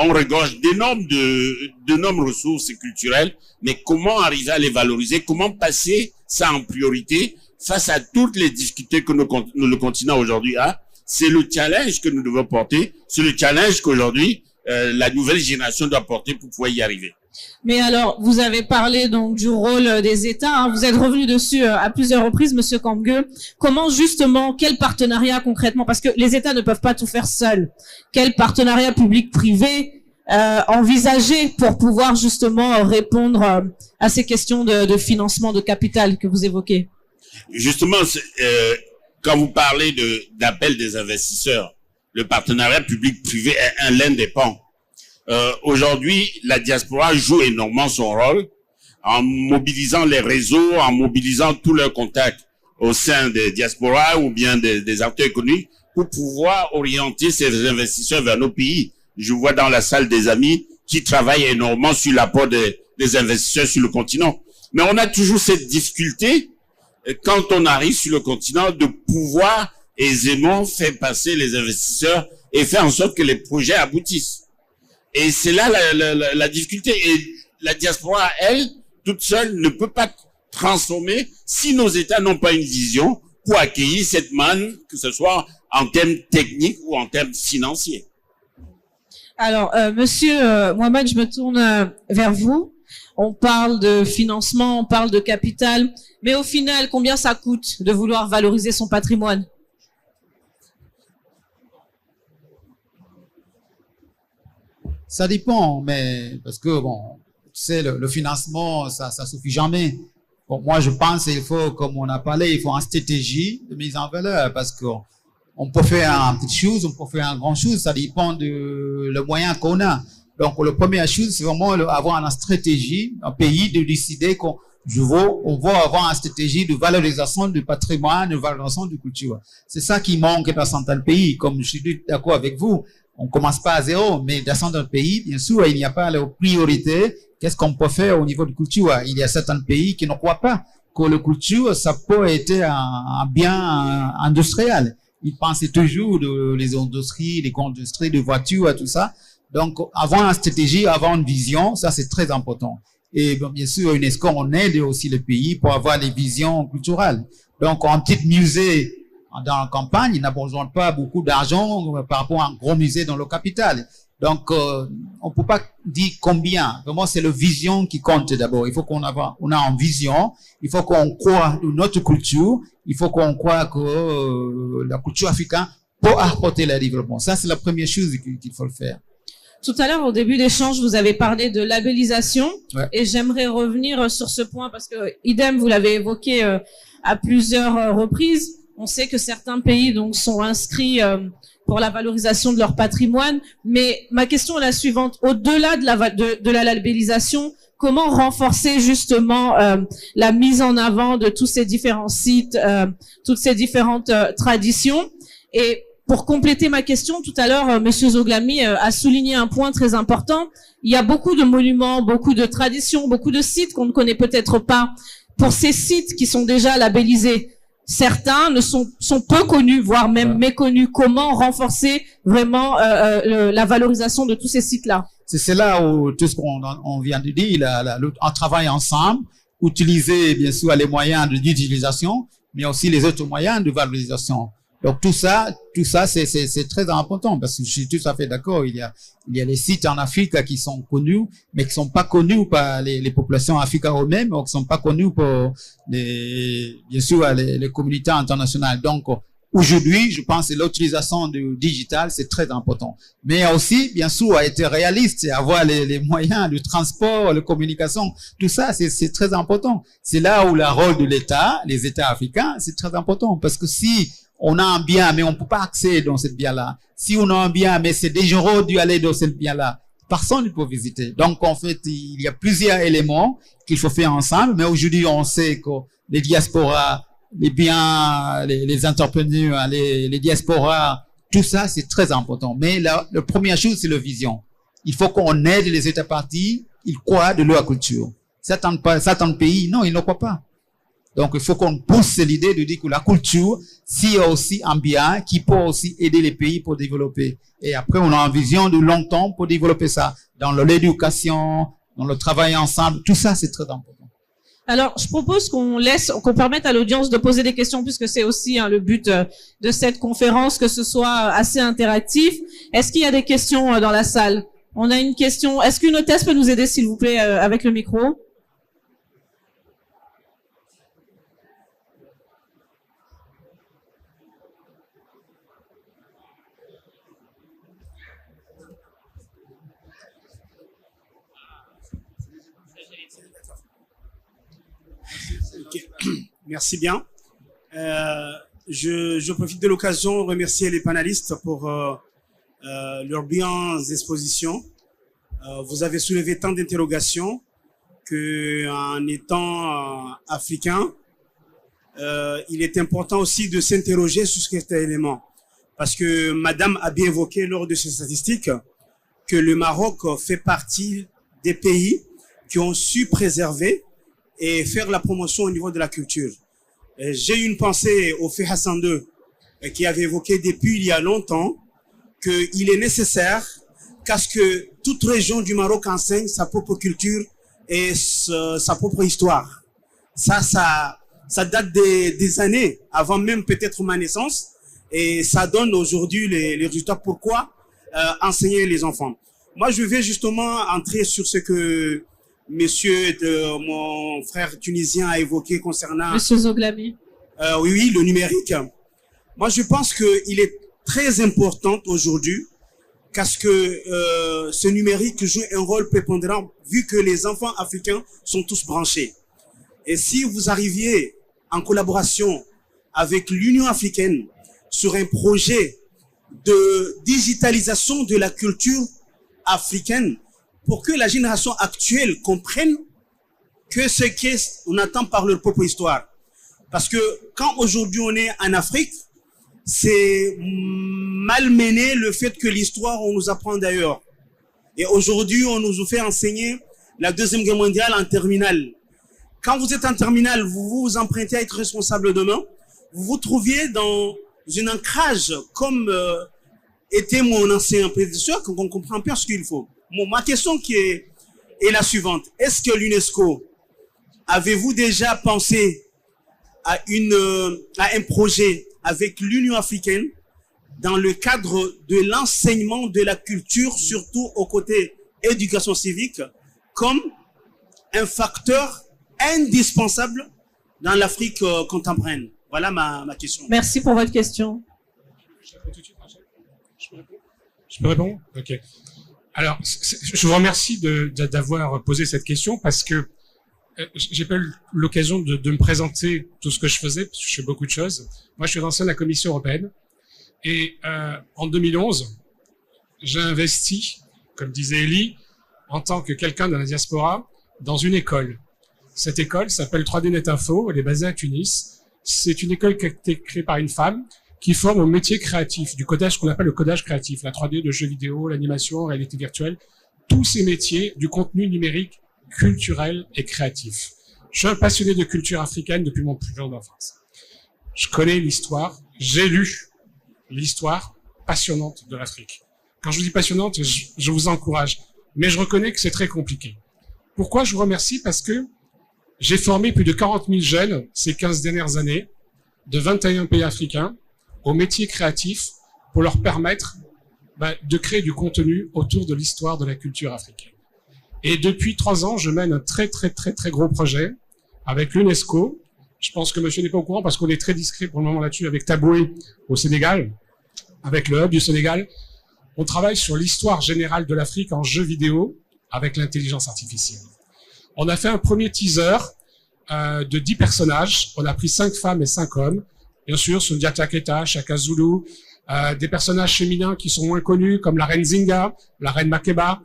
[SPEAKER 7] on regorge d'énormes ressources culturelles, mais comment arriver à les valoriser, comment passer ça en priorité face à toutes les difficultés que le continent aujourd'hui a. C'est le challenge que nous devons porter, c'est le challenge qu'aujourd'hui la nouvelle génération doit porter pour pouvoir y arriver.
[SPEAKER 3] Mais alors, vous avez parlé donc du rôle des États, hein. Vous êtes revenu dessus à plusieurs reprises, Monsieur Kamgue. Comment justement, quel partenariat concrètement, parce que les États ne peuvent pas tout faire seuls. Quel partenariat public-privé envisager pour pouvoir justement répondre à ces questions de financement de capital que vous évoquez?
[SPEAKER 7] Justement, quand vous parlez d'appel des investisseurs, le partenariat public-privé est l'un des pans. Aujourd'hui, la diaspora joue énormément son rôle en mobilisant les réseaux, en mobilisant tous leurs contacts au sein des diasporas ou bien des acteurs économiques pour pouvoir orienter ces investisseurs vers nos pays. Je vois dans la salle des amis qui travaillent énormément sur l'apport des investisseurs sur le continent. Mais on a toujours cette difficulté, quand on arrive sur le continent, de pouvoir aisément faire passer les investisseurs et faire en sorte que les projets aboutissent. Et c'est là la difficulté. Et la diaspora, elle, toute seule, ne peut pas transformer si nos États n'ont pas une vision pour accueillir cette manne, que ce soit en termes techniques ou en termes financiers.
[SPEAKER 3] Alors, Monsieur Mohamed, je me tourne vers vous. On parle de financement, on parle de capital, mais au final, combien ça coûte de vouloir valoriser son patrimoine?
[SPEAKER 4] Ça dépend, mais parce que bon, tu sais, le financement, ça suffit jamais. Bon, moi, je pense qu'il faut, comme on a parlé, il faut une stratégie de mise en valeur parce que on peut faire une petite chose, on peut faire une grande chose, ça dépend de le moyen qu'on a. Donc, la première chose, c'est vraiment avoir une stratégie, un pays de décider on va avoir une stratégie de valorisation du patrimoine, de valorisation de culture. C'est ça qui manque dans certains pays. Comme je suis d'accord avec vous, on commence pas à zéro, mais dans certains pays, bien sûr, il n'y a pas la priorité. Qu'est-ce qu'on peut faire au niveau de culture? Il y a certains pays qui ne croient pas que la culture, ça peut être un bien industriel. Ils pensent toujours les industries, les grandes industries de voitures, tout ça. Donc, avoir une stratégie, avoir une vision, ça c'est très important. Et bien sûr, UNESCO, on aide aussi le pays pour avoir des visions culturelles. Donc, un petit musée dans la campagne, il n'a besoin pas beaucoup d'argent par rapport à un gros musée dans le capital. Donc, on peut pas dire combien. Vraiment, c'est la vision qui compte d'abord. Il faut qu'on a une vision. Il faut qu'on croit dans notre culture. Il faut qu'on croit que la culture africaine peut apporter le développement. Ça, c'est la première chose qu'il faut le faire.
[SPEAKER 3] Tout à l'heure, au début d'échange, vous avez parlé de labellisation.
[SPEAKER 4] Ouais.
[SPEAKER 3] Et j'aimerais revenir sur ce point parce que, idem, vous l'avez évoqué à plusieurs reprises. On sait que certains pays donc sont inscrits pour la valorisation de leur patrimoine. Mais ma question est la suivante. Au-delà de la labellisation, comment renforcer justement la mise en avant de tous ces différents sites, toutes ces différentes traditions? Et pour compléter ma question, tout à l'heure, Monsieur Zoglami a souligné un point très important. Il y a beaucoup de monuments, beaucoup de traditions, beaucoup de sites qu'on ne connaît peut-être pas. Pour ces sites qui sont déjà labellisés, certains sont peu connus, voire même méconnus. Comment renforcer vraiment la valorisation de tous ces sites-là?
[SPEAKER 4] C'est là où tout ce qu'on vient de dire, on travaille ensemble, utiliser bien sûr les moyens d'utilisation, mais aussi les autres moyens de valorisation. Donc tout ça, c'est très important parce que je suis tout à fait d'accord. Il y a les sites en Afrique qui sont connus, mais qui sont pas connus par les populations africaines eux-mêmes, ou qui sont pas connus pour bien sûr, les communautés internationales. Donc, aujourd'hui, je pense que l'utilisation du digital, c'est très important. Mais aussi, bien sûr, être réaliste et avoir les moyens de transport, de communication, tout ça, c'est très important. C'est là où le rôle de l'État, les États africains, c'est très important parce que si on a un bien, mais on peut pas accéder dans cette bien-là. Si on a un bien, mais c'est dangereux d'y aller dans cette bien-là, personne ne peut visiter. Donc, en fait, il y a plusieurs éléments qu'il faut faire ensemble. Mais aujourd'hui, on sait que les diasporas, les biens, les entrepreneurs, les diasporas, tout ça, c'est très important. Mais la première chose, c'est la vision. Il faut qu'on aide les États partis. Ils croient de leur culture. Certains pays, non, ils ne croient pas. Donc, il faut qu'on pousse l'idée de dire que la culture, s'il y a aussi un bien qui peut aussi aider les pays pour développer. Et après, on a une vision de long terme pour développer ça. Dans l'éducation, dans le travail ensemble, tout ça, c'est très important.
[SPEAKER 3] Alors, je propose qu'on permette à l'audience de poser des questions, puisque c'est aussi le but de cette conférence, que ce soit assez interactif. Est-ce qu'il y a des questions dans la salle? On a une question. Est-ce qu'une hôtesse peut nous aider, s'il vous plaît, avec le micro?
[SPEAKER 8] Okay. Merci bien. Je profite de l'occasion de remercier les panélistes pour leurs bien expositions. Vous avez soulevé tant d'interrogations qu'en étant africain, il est important aussi de s'interroger sur cet élément. Parce que Madame a bien évoqué lors de ses statistiques que le Maroc fait partie des pays qui ont su préserver et faire la promotion au niveau de la culture. J'ai une pensée au Feu Hassan II qui avait évoqué depuis il y a longtemps qu'il est nécessaire qu'à ce que toute région du Maroc enseigne sa propre culture et sa propre histoire. Ça date des années, avant même peut-être ma naissance, et ça donne aujourd'hui les résultats. Pourquoi enseigner les enfants? Moi, je vais justement entrer sur ce que mon frère tunisien a évoqué concernant...
[SPEAKER 3] Monsieur Zoglami.
[SPEAKER 8] Oui, le numérique. Moi, je pense qu'il est très important aujourd'hui qu'à ce que ce numérique joue un rôle prépondérant, vu que les enfants africains sont tous branchés. Et si vous arriviez en collaboration avec l'Union africaine sur un projet de digitalisation de la culture africaine, pour que la génération actuelle comprenne que ce qu'on attend par leur propre histoire. Parce que quand aujourd'hui on est en Afrique, c'est malmené le fait que l'histoire, on nous apprend d'ailleurs. Et aujourd'hui, on nous fait enseigner la Deuxième Guerre mondiale en terminale. Quand vous êtes en terminale, vous vous empruntez à être responsable demain, vous vous trouviez dans un ancrage comme était mon ancien prédécesseur, qu'on comprend bien ce qu'il faut. Ma question qui est la suivante. Est-ce que l'UNESCO, avez-vous déjà pensé à un projet avec l'Union africaine dans le cadre de l'enseignement de la culture, surtout au côté éducation civique, comme un facteur indispensable dans l'Afrique contemporaine? Voilà ma question.
[SPEAKER 3] Merci pour votre question.
[SPEAKER 6] Je peux répondre? Ok. Alors, je vous remercie d'avoir posé cette question parce que j'ai pas eu l'occasion de me présenter tout ce que je faisais, parce que je fais beaucoup de choses. Moi, je suis ancien de la Commission européenne et en 2011, j'ai investi, comme disait Elie, en tant que quelqu'un de la diaspora, dans une école. Cette école s'appelle 3D Net Info, elle est basée à Tunis. C'est une école qui a été créée par une femme qui forme au métier créatif, du codage qu'on appelle le codage créatif, la 3D, le jeu vidéo, l'animation, la réalité virtuelle, tous ces métiers du contenu numérique, culturel et créatif. Je suis un passionné de culture africaine depuis mon plus jeune enfance. Je connais l'histoire, j'ai lu l'histoire passionnante de l'Afrique. Quand je vous dis passionnante, je vous encourage, mais je reconnais que c'est très compliqué. Pourquoi je vous remercie? Parce que j'ai formé plus de 40 000 jeunes ces 15 dernières années, de 21 pays africains, au métier créatif pour leur permettre de créer du contenu autour de l'histoire de la culture africaine. Et depuis 3 ans, je mène un très gros projet avec l'UNESCO. Je pense que monsieur n'est pas au courant parce qu'on est très discret pour le moment là-dessus avec Taboué au Sénégal, avec le Hub du Sénégal. On travaille sur l'histoire générale de l'Afrique en jeu vidéo avec l'intelligence artificielle. On a fait un premier teaser de 10 personnages. On a pris 5 femmes et 5 hommes. Bien sûr, Sundiata Keita, Shaka Zulu, des personnages féminins qui sont moins connus, comme la reine Zinga, la reine Makeba,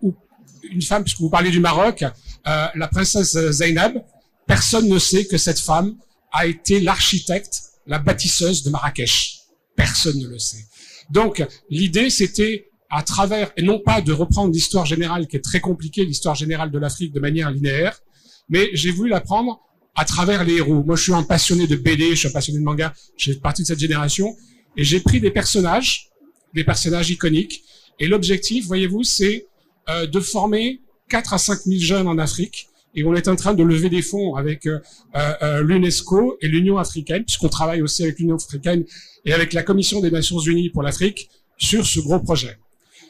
[SPEAKER 6] ou une femme, puisque vous parlez du Maroc, la princesse Zainab. Personne ne sait que cette femme a été l'architecte, la bâtisseuse de Marrakech. Personne ne le sait. Donc, l'idée, c'était à travers, et non pas de reprendre l'histoire générale qui est très compliquée, l'histoire générale de l'Afrique de manière linéaire, mais j'ai voulu la prendre à travers les héros. Moi, je suis un passionné de BD, je suis un passionné de manga, je fais partie de cette génération, et j'ai pris des personnages iconiques, et l'objectif, voyez-vous, c'est de former 4 à 5 000 jeunes en Afrique, et on est en train de lever des fonds avec l'UNESCO et l'Union africaine, puisqu'on travaille aussi avec l'Union africaine et avec la Commission des Nations Unies pour l'Afrique sur ce gros projet.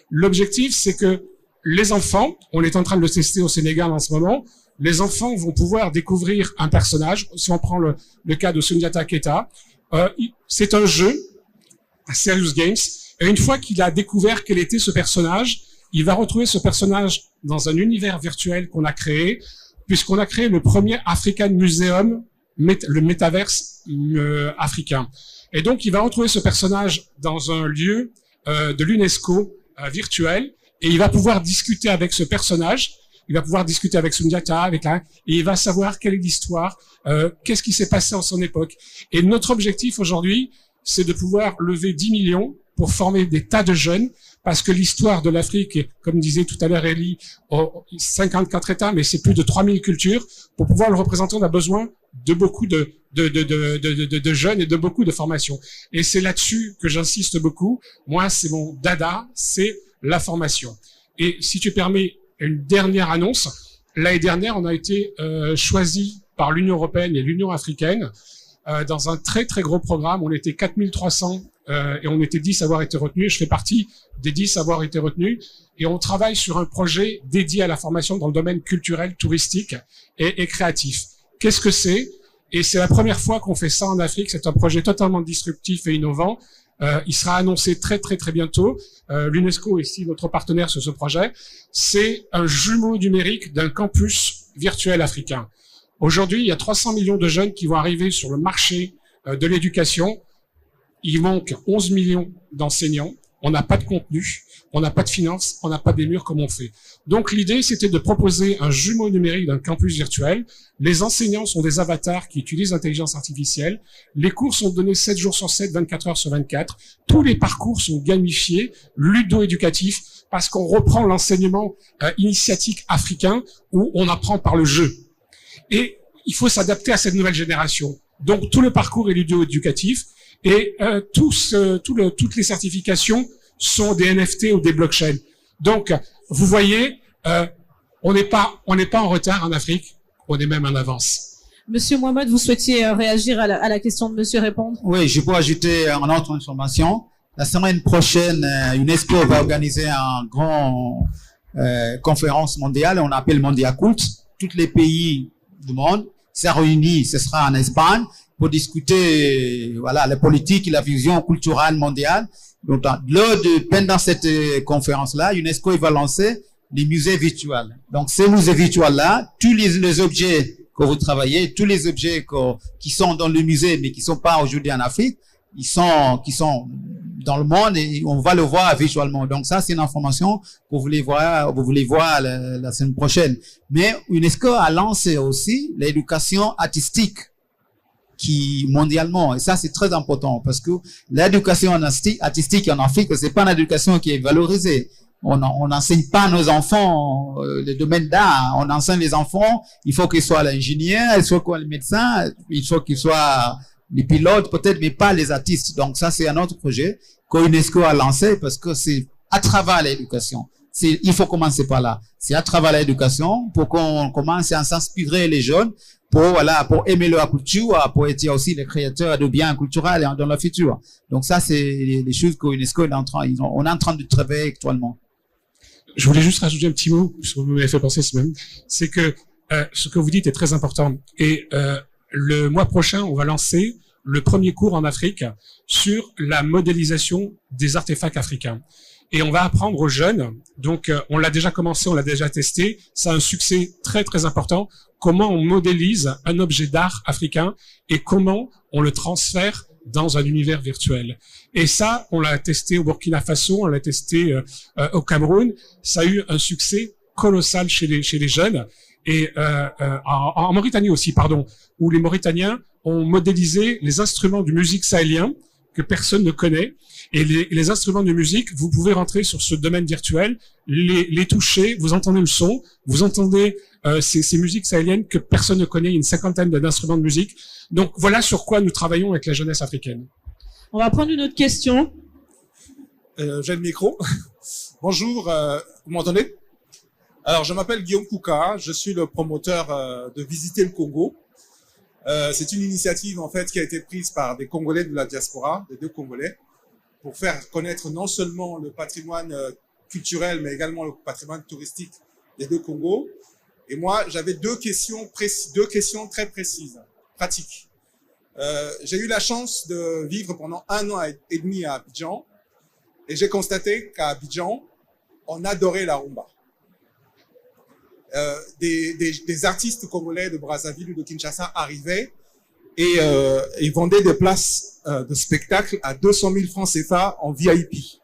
[SPEAKER 6] L'objectif, c'est que les enfants, on est en train de le tester au Sénégal en ce moment, les enfants vont pouvoir découvrir un personnage. Si on prend le cas de Soundiata Keita, c'est un jeu, un Serious Games, et une fois qu'il a découvert quel était ce personnage, il va retrouver ce personnage dans un univers virtuel qu'on a créé, puisqu'on a créé le premier African Museum, le métaverse africain. Et donc, il va retrouver ce personnage dans un lieu de l'UNESCO virtuel, et il va pouvoir discuter avec ce personnage, il va pouvoir discuter avec Soundiata, et il va savoir quelle est l'histoire, qu'est-ce qui s'est passé en son époque. Et notre objectif aujourd'hui, c'est de pouvoir lever 10 millions pour former des tas de jeunes, parce que l'histoire de l'Afrique, comme disait tout à l'heure Elie, 54 États, mais c'est plus de 3000 cultures. Pour pouvoir le représenter, on a besoin de beaucoup de jeunes et de beaucoup de formations. Et c'est là-dessus que j'insiste beaucoup. Moi, c'est mon dada, c'est la formation. Et si tu permets une dernière annonce, l'année dernière, on a été choisi par l'Union européenne et l'Union africaine dans un très très gros programme. On était 4300 et on était 10 à avoir été retenus. Je fais partie des 10 à avoir été retenus. Et on travaille sur un projet dédié à la formation dans le domaine culturel, touristique et créatif. Qu'est-ce que c'est? Et c'est la première fois qu'on fait ça en Afrique. C'est un projet totalement disruptif et innovant. Il sera annoncé très très très bientôt. L'UNESCO est ici notre partenaire sur ce projet. C'est un jumeau numérique d'un campus virtuel africain. Aujourd'hui, il y a 300 millions de jeunes qui vont arriver sur le marché de l'éducation. Il manque 11 millions d'enseignants. On n'a pas de contenu, on n'a pas de finances, on n'a pas des murs comme on fait. Donc l'idée, c'était de proposer un jumeau numérique d'un campus virtuel. Les enseignants sont des avatars qui utilisent l'intelligence artificielle. Les cours sont donnés 7 jours sur 7, 24 heures sur 24. Tous les parcours sont gamifiés, ludo-éducatifs, parce qu'on reprend l'enseignement initiatique africain où on apprend par le jeu. Et il faut s'adapter à cette nouvelle génération. Donc tout le parcours est ludo-éducatif. Et toutes les certifications sont des NFT ou des blockchains. Donc, vous voyez, on n'est pas en retard en Afrique, on est même en avance.
[SPEAKER 3] Monsieur Mohamed, vous souhaitiez réagir à la question de monsieur répondre?
[SPEAKER 4] Oui, je peux ajouter une autre information. La semaine prochaine, UNESCO va organiser une grande conférence mondiale, on appelle Mondiacult. Tous les pays du monde s'est réunis, ce sera en Espagne, pour discuter, voilà, la politique et la vision culturelle mondiale. Donc, pendant cette conférence-là, UNESCO va lancer des musées virtuels. Donc, ces musées virtuels-là, tous les objets que vous travaillez, tous les objets qui sont dans le musée, mais qui sont pas aujourd'hui en Afrique, qui sont dans le monde et on va le voir virtuellement. Donc, ça, c'est une information que vous voulez voir la semaine prochaine. Mais UNESCO a lancé aussi l'éducation artistique mondialement, et ça c'est très important parce que l'éducation artistique en Afrique, c'est pas une éducation qui est valorisée. On n'enseigne pas nos enfants le domaine d'art. On enseigne les enfants, il faut qu'ils soient l'ingénieur, il faut qu'ils soient le médecin, il faut qu'ils soient les pilotes peut-être, mais pas les artistes. Donc ça c'est un autre projet que l'UNESCO a lancé parce que c'est à travers l'éducation. Il faut commencer par là. C'est à travers l'éducation pour qu'on commence à s'inspirer les jeunes pour aimer leur culture, pour être aussi les créateurs de biens culturels dans le futur. Donc ça, c'est les choses que l'UNESCO on est en train de travailler actuellement.
[SPEAKER 6] Je voulais juste rajouter un petit mot, parce que vous m'avez fait penser ce même, c'est que ce que vous dites est très important. Et le mois prochain, on va lancer le premier cours en Afrique sur la modélisation des artefacts africains. Et on va apprendre aux jeunes, donc on l'a déjà commencé, on l'a déjà testé, ça a un succès très très important, comment on modélise un objet d'art africain et comment on le transfère dans un univers virtuel. Et ça, on l'a testé au Burkina Faso, on l'a testé au Cameroun, ça a eu un succès colossal chez les jeunes, et en Mauritanie aussi, pardon, où les Mauritaniens ont modélisé les instruments de musique sahélien que personne ne connaît. Et les instruments de musique, vous pouvez rentrer sur ce domaine virtuel, les toucher, vous entendez le son, vous entendez ces musiques sahéliennes que personne ne connaît. Il y a une 50aine d'instruments de musique. Donc voilà sur quoi nous travaillons avec la jeunesse africaine.
[SPEAKER 3] On va prendre une autre question.
[SPEAKER 9] J'ai le micro. Bonjour, vous m'entendez? Alors, je m'appelle Guillaume Kouka, je suis le promoteur de Visiter le Congo. C'est une initiative en fait qui a été prise par des Congolais de la diaspora, des deux Congolais, pour faire connaître non seulement le patrimoine culturel, mais également le patrimoine touristique des deux Congos. Et moi, j'avais deux questions très précises, pratiques. J'ai eu la chance de vivre pendant 1 an et demi à Abidjan. Et j'ai constaté qu'à Abidjan, on adorait la rumba. Des artistes congolais de Brazzaville ou de Kinshasa arrivaient et ils vendaient des places de spectacle à 200 000 francs CFA en VIP.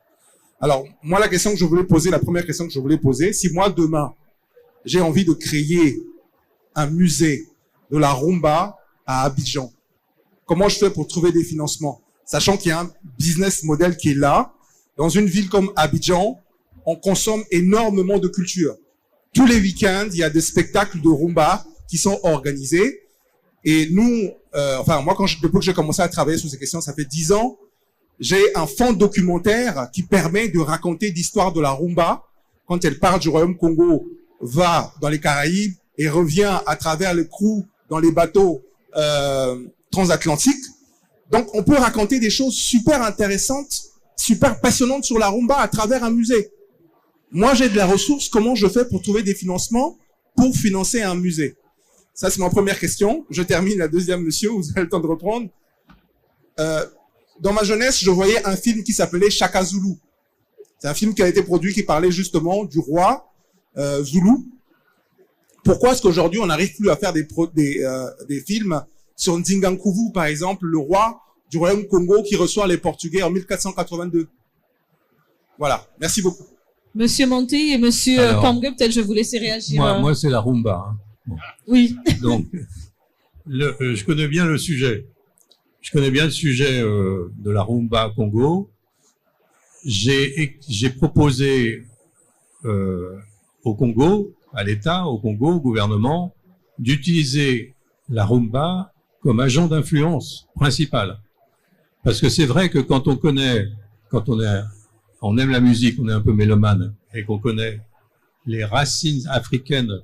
[SPEAKER 9] Alors, moi, la première question que je voulais poser, si moi, demain, j'ai envie de créer un musée de la rumba à Abidjan, comment je fais pour trouver des financements? Sachant qu'il y a un business model qui est là. Dans une ville comme Abidjan, on consomme énormément de culture. Tous les week-ends, il y a des spectacles de rumba qui sont organisés. Et nous, moi, depuis que j'ai commencé à travailler sur ces questions, ça fait 10 ans, j'ai un fonds documentaire qui permet de raconter l'histoire de la rumba quand elle part du Royaume Congo, va dans les Caraïbes et revient à travers le crew dans les bateaux transatlantiques. Donc, on peut raconter des choses super intéressantes, super passionnante sur la rumba à travers un musée. Moi, j'ai de la ressource. Comment je fais pour trouver des financements pour financer un musée? Ça, c'est ma première question. Je termine la deuxième, monsieur. Vous avez le temps de reprendre. Dans ma jeunesse, je voyais un film qui s'appelait Chaka Zulu. C'est un film qui a été produit qui parlait justement du roi Zulu. Pourquoi est-ce qu'aujourd'hui, on n'arrive plus à faire des films sur Ndingankouvou, par exemple, le roi du Royaume Congo qui reçoit les Portugais en 1482. Voilà, merci beaucoup.
[SPEAKER 3] Monsieur Monté et Monsieur Pamgue, peut-être je vais vous laisser réagir.
[SPEAKER 5] Moi c'est la rumba. Hein. Bon.
[SPEAKER 3] Oui.
[SPEAKER 5] Donc, je connais bien le sujet. Je connais bien le sujet de la rumba Congo. J'ai proposé au Congo, à l'État, au Congo, au gouvernement, d'utiliser la rumba comme agent d'influence principal. Parce que c'est vrai que quand on aime la musique, on est un peu mélomane, et qu'on connaît les racines africaines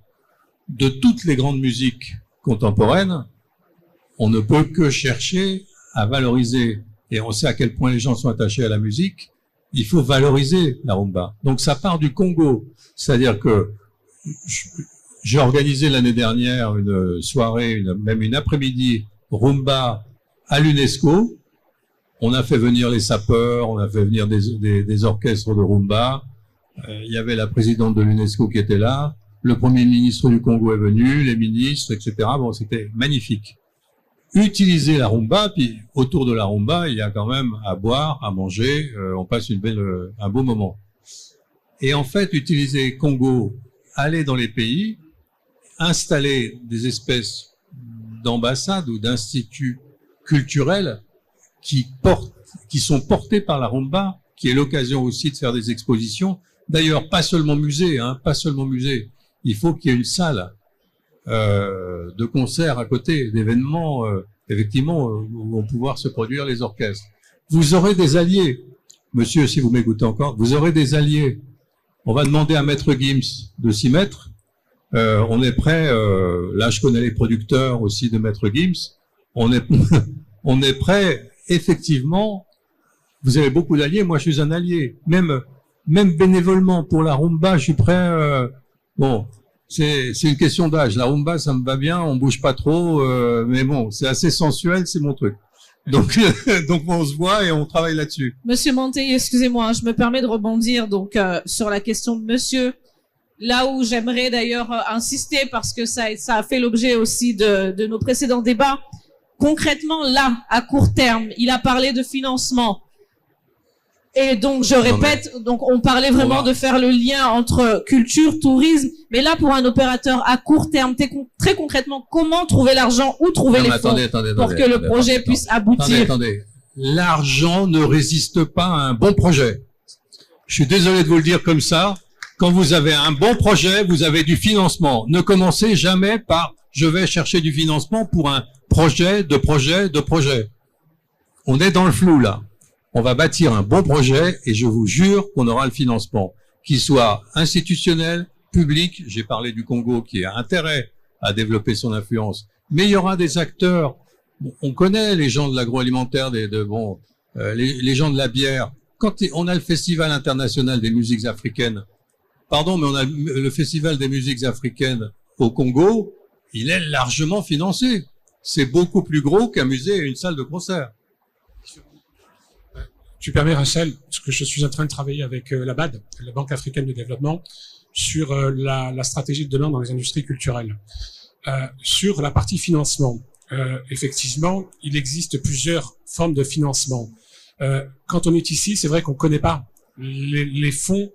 [SPEAKER 5] de toutes les grandes musiques contemporaines, on ne peut que chercher à valoriser, et on sait à quel point les gens sont attachés à la musique, il faut valoriser la rumba. Donc ça part du Congo, c'est-à-dire que j'ai organisé l'année dernière une soirée, même une après-midi rumba à l'UNESCO. On a fait venir les sapeurs, on a fait venir des orchestres de rumba. Il y avait la présidente de l'UNESCO qui était là, le premier ministre du Congo est venu, les ministres, etc. Bon, c'était magnifique. Utiliser la rumba, puis autour de la rumba, il y a quand même à boire, à manger, on passe un beau moment. Et en fait, utiliser Congo, aller dans les pays, installer des espèces d'ambassades ou d'instituts culturels qui sont portés par la rumba, qui est l'occasion aussi de faire des expositions. D'ailleurs, pas seulement musée, pas seulement musée. Il faut qu'il y ait une salle de concert à côté, d'événements, effectivement, où vont pouvoir se produire les orchestres. Vous aurez des alliés, monsieur, si vous m'écoutez encore, vous aurez des alliés. On va demander à Maître Gims de s'y mettre. On est prêt, là je connais les producteurs aussi de Maître Gims, on est prêt, effectivement, vous avez beaucoup d'alliés, moi je suis un allié, même bénévolement pour la rumba, je suis prêt, bon, c'est une question d'âge, la rumba ça me va bien, on bouge pas trop, mais bon, c'est assez sensuel, c'est mon truc. Donc on se voit et on travaille là-dessus.
[SPEAKER 3] Monsieur Monté, excusez-moi, je me permets de rebondir donc sur la question de monsieur. Là où j'aimerais d'ailleurs insister, parce que ça a fait l'objet aussi de nos précédents débats. Concrètement, là, à court terme, il a parlé de financement. Et donc, je répète, donc on parlait vraiment de faire le lien entre culture, tourisme. Mais là, pour un opérateur à court terme, très concrètement, comment trouver l'argent, où trouver les fonds pour que le projet puisse aboutir?
[SPEAKER 5] Attendez. l'argent ne résiste pas à un bon projet. Je suis désolé de vous le dire comme ça. Quand vous avez un bon projet, vous avez du financement. Ne commencez jamais par « je vais chercher du financement pour un projet, de projet, de projet ». On est dans le flou là. On va bâtir un bon projet et je vous jure qu'on aura le financement, qu'il soit institutionnel, public. J'ai parlé du Congo qui a intérêt à développer son influence, mais il y aura des acteurs. On connaît les gens de l'agroalimentaire, les gens de la bière. Quand on a le Festival international des musiques africaines, pardon, mais on a le Festival des musiques africaines au Congo, il est largement financé. C'est beaucoup plus gros qu'un musée et une salle de concert.
[SPEAKER 6] Tu permets, Rachel, parce que je suis en train de travailler avec la BAD, la Banque africaine de développement, sur la stratégie de demain dans les industries culturelles. Sur la partie financement, effectivement, il existe plusieurs formes de financement. Quand on est ici, c'est vrai qu'on ne connaît pas les fonds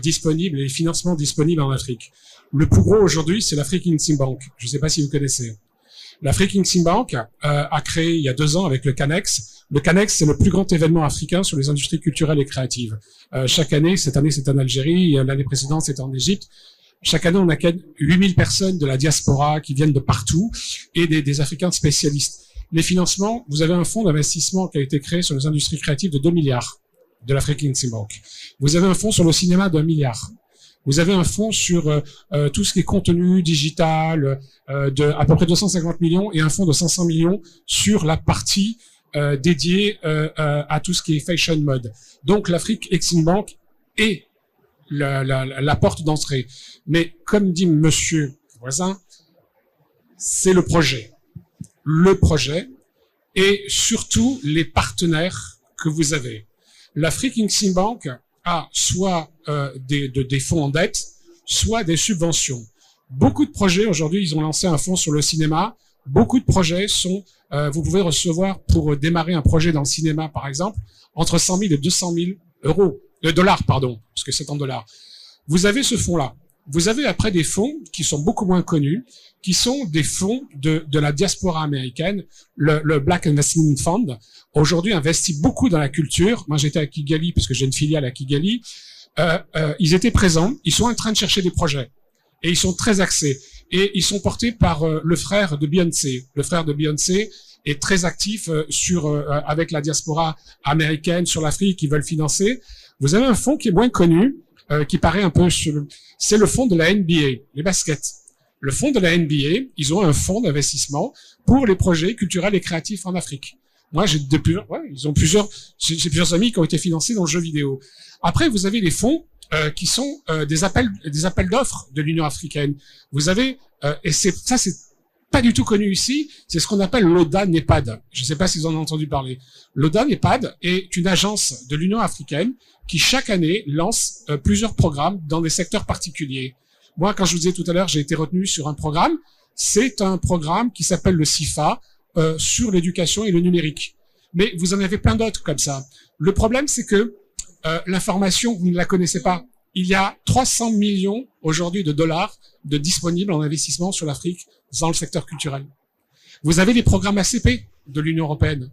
[SPEAKER 6] disponibles, les financements disponibles en Afrique. Le plus gros aujourd'hui, c'est l'African Exim Bank. Je ne sais pas si vous connaissez. L'African Exim Bank a créé il y a 2 ans avec le CANEX. Le CANEX, c'est le plus grand événement africain sur les industries culturelles et créatives. Chaque année, cette année c'est en Algérie, l'année précédente c'était en Égypte. Chaque année, on accueille 8000 personnes de la diaspora qui viennent de partout et des Africains spécialistes. Les financements, vous avez un fonds d'investissement qui a été créé sur les industries créatives de 2 milliards de l'African Exim Bank. Vous avez un fonds sur le cinéma d'1 milliard. Vous avez un fonds sur tout ce qui est contenu digital de à peu près 250 millions et un fonds de 500 millions sur la partie dédiée à tout ce qui est fashion mode. Donc l'Afrique Exim Bank est la porte d'entrée. Mais comme dit monsieur voisin, c'est le projet. Le projet et surtout les partenaires que vous avez. L'African Exim Bank a soit des fonds en dette, soit des subventions. Beaucoup de projets, aujourd'hui, ils ont lancé un fonds sur le cinéma. Beaucoup de projets sont, vous pouvez recevoir pour démarrer un projet dans le cinéma, par exemple, entre 100 000 et 200 000 dollars, pardon, parce que c'est en dollars. Vous avez ce fonds-là. Vous avez après des fonds qui sont beaucoup moins connus, qui sont des fonds de la diaspora américaine. Le Black Investment Fund, aujourd'hui, investit beaucoup dans la culture. Moi, j'étais à Kigali, parce que j'ai une filiale à Kigali. Ils étaient présents, ils sont en train de chercher des projets. Et ils sont très axés. Et ils sont portés par le frère de Beyoncé. Le frère de Beyoncé est très actif avec la diaspora américaine sur l'Afrique, qui veulent financer. Vous avez un fonds qui est moins connu, qui paraît un peu... C'est le fonds de la NBA, les baskets. Le fonds de la NBA, ils ont un fonds d'investissement pour les projets culturels et créatifs en Afrique. Moi, j'ai plusieurs amis qui ont été financés dans le jeu vidéo. Après, vous avez les fonds qui sont des appels d'offres de l'Union africaine. Vous avez c'est pas du tout connu ici, c'est ce qu'on appelle l'ODA-NEPAD. Je ne sais pas si vous en avez entendu parler. L'ODA-NEPAD est une agence de l'Union africaine qui chaque année lance plusieurs programmes dans des secteurs particuliers. Moi, quand je vous disais tout à l'heure, j'ai été retenu sur un programme. C'est un programme qui s'appelle le CIFA sur l'éducation et le numérique. Mais vous en avez plein d'autres comme ça. Le problème, c'est que l'information, vous ne la connaissez pas. Il y a 300 millions aujourd'hui de dollars de disponibles en investissement sur l'Afrique dans le secteur culturel. Vous avez les programmes ACP de l'Union européenne.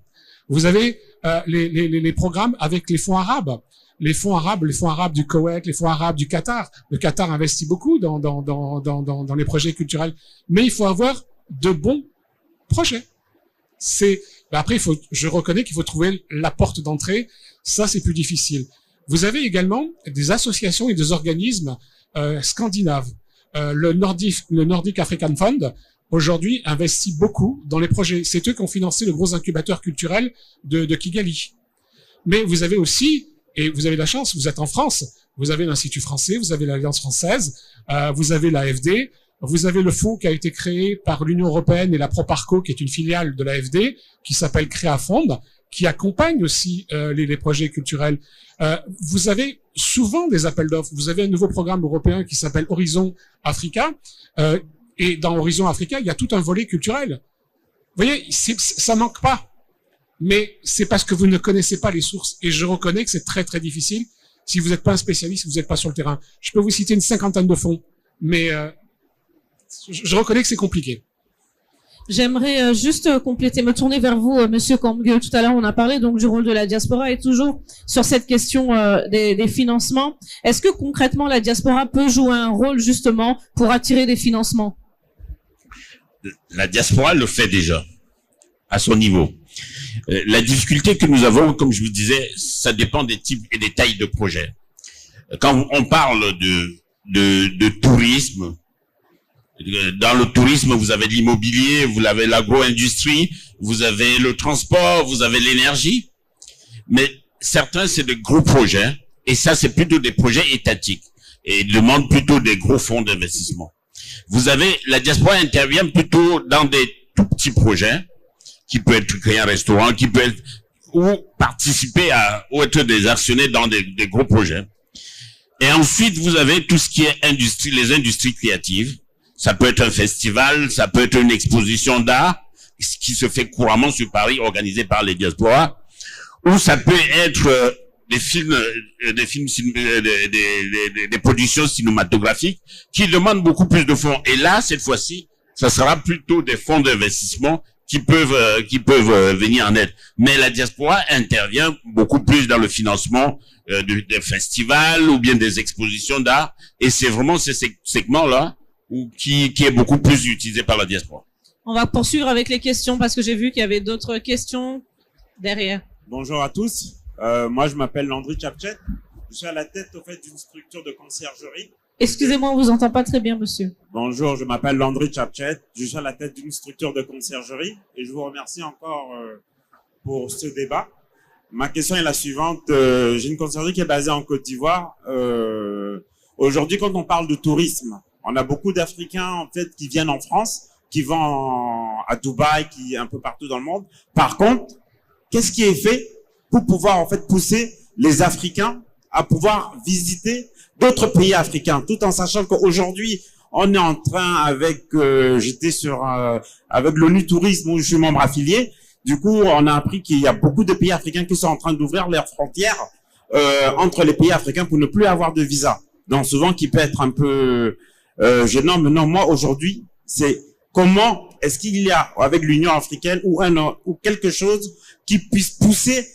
[SPEAKER 6] Vous avez les programmes avec les fonds arabes. Les fonds arabes du Koweït, les fonds arabes du Qatar. Le Qatar investit beaucoup dans les projets culturels. Mais il faut avoir de bons projets. Après, je reconnais qu'il faut trouver la porte d'entrée. Ça, c'est plus difficile. Vous avez également des associations et des organismes scandinaves. Le Nordic African Fund, aujourd'hui, investit beaucoup dans les projets. C'est eux qui ont financé le gros incubateur culturel de Kigali. Mais vous avez aussi, et vous avez la chance, vous êtes en France, vous avez l'Institut français, vous avez l'Alliance française, vous avez l'AFD, vous avez le fonds qui a été créé par l'Union européenne et la Proparco, qui est une filiale de l'AFD, qui s'appelle Créafond, qui accompagne aussi les projets culturels. Vous avez souvent des appels d'offres. Vous avez un nouveau programme européen qui s'appelle Horizon Africa. Et dans Horizon Africa, il y a tout un volet culturel. Vous voyez, ça manque pas. Mais c'est parce que vous ne connaissez pas les sources. Et je reconnais que c'est très, très difficile. Si vous n'êtes pas un spécialiste, vous n'êtes pas sur le terrain. Je peux vous citer une 50aine de fonds. Mais je reconnais que c'est compliqué.
[SPEAKER 3] J'aimerais juste compléter, me tourner vers vous, Monsieur Kamgue. Tout à l'heure, on a parlé donc du rôle de la diaspora et toujours sur cette question des financements. Est-ce que concrètement la diaspora peut jouer un rôle justement pour attirer des financements?
[SPEAKER 7] La diaspora le fait déjà à son niveau. La difficulté que nous avons, comme je vous disais, ça dépend des types et des tailles de projets. Quand on parle de tourisme, dans le tourisme, vous avez l'immobilier, vous avez l'agro-industrie, vous avez le transport, vous avez l'énergie. Mais certains, c'est de gros projets, et ça, c'est plutôt des projets étatiques, et ils demandent plutôt des gros fonds d'investissement. Vous avez, la diaspora intervient plutôt dans des tout petits projets, qui peut être créer un restaurant, qui peut être, ou participer ou être des actionnaires dans des gros projets. Et ensuite, vous avez tout ce qui est industrie, les industries créatives. Ça peut être un festival, ça peut être une exposition d'art, ce qui se fait couramment sur Paris, organisé par les diasporas, ou ça peut être des productions cinématographiques qui demandent beaucoup plus de fonds. Et là, cette fois-ci, ça sera plutôt des fonds d'investissement qui peuvent venir en aide. Mais la diaspora intervient beaucoup plus dans le financement des festivals ou bien des expositions d'art. Et c'est vraiment ce segment-là qui est beaucoup plus utilisé par la diaspora.
[SPEAKER 3] On va poursuivre avec les questions parce que j'ai vu qu'il y avait d'autres questions derrière.
[SPEAKER 10] Bonjour à tous. Moi, je m'appelle Landry Chapchet. Je suis à la tête au fait d'une structure de conciergerie.
[SPEAKER 3] Excusez-moi, on vous entend pas très bien, monsieur.
[SPEAKER 10] Bonjour, je m'appelle Landry Chapchet. Je suis à la tête d'une structure de conciergerie et je vous remercie encore pour ce débat. Ma question est la suivante. J'ai une conciergerie qui est basée en Côte d'Ivoire. Aujourd'hui, quand on parle de tourisme, on a beaucoup d'Africains en fait qui viennent en France, qui vont à Dubaï, qui un peu partout dans le monde. Par contre, qu'est-ce qui est fait pour pouvoir en fait pousser les Africains à pouvoir visiter d'autres pays africains, tout en sachant qu'aujourd'hui on est en train avec j'étais sur avec l'ONU Tourisme où je suis membre affilié. Du coup, on a appris qu'il y a beaucoup de pays africains qui sont en train d'ouvrir leurs frontières entre les pays africains pour ne plus avoir de visa. Donc souvent qui peut être un peu gênant. Maintenant, moi aujourd'hui, c'est comment est-ce qu'il y a avec l'Union africaine ou quelque chose qui puisse pousser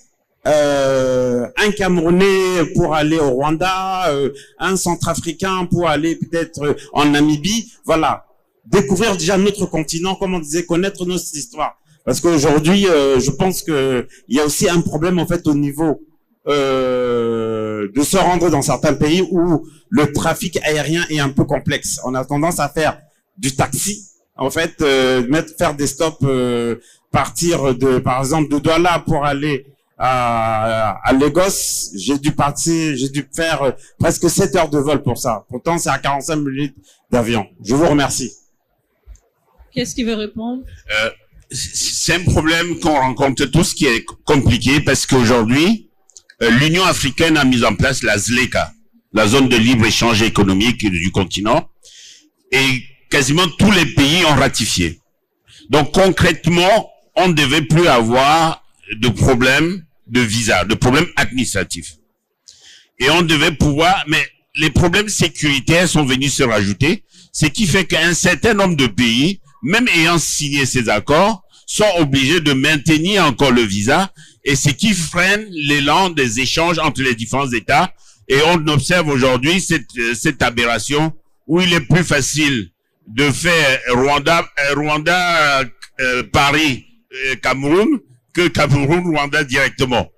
[SPEAKER 10] un Camerounais pour aller au Rwanda, un Centrafricain pour aller peut-être en Namibie, voilà, découvrir déjà notre continent, comme on disait, connaître notre histoire. Parce qu'aujourd'hui, je pense que il y a aussi un problème en fait au niveau de se rendre dans certains pays où le trafic aérien est un peu complexe. On a tendance à faire du taxi, en fait, faire des stops, partir par exemple de Douala pour aller à Lagos, j'ai dû faire presque 7 heures de vol pour ça. Pourtant, c'est à 45 minutes d'avion. Je vous remercie.
[SPEAKER 3] Qu'est-ce qui veut répondre?
[SPEAKER 7] C'est un problème qu'on rencontre tous qui est compliqué parce qu'aujourd'hui, l'Union africaine a mis en place la ZLECA, la zone de libre-échange économique du continent, et quasiment tous les pays ont ratifié. Donc concrètement, on ne devait plus avoir de problèmes de visa, de problèmes administratifs. Et on devait pouvoir, mais les problèmes sécuritaires sont venus se rajouter, ce qui fait qu'un certain nombre de pays, même ayant signé ces accords, sont obligés de maintenir encore le visa, et ce qui freine l'élan des échanges entre les différents États. Et on observe aujourd'hui cette aberration où il est plus facile de faire Paris, Cameroun, que Cameroun-Rwanda directement.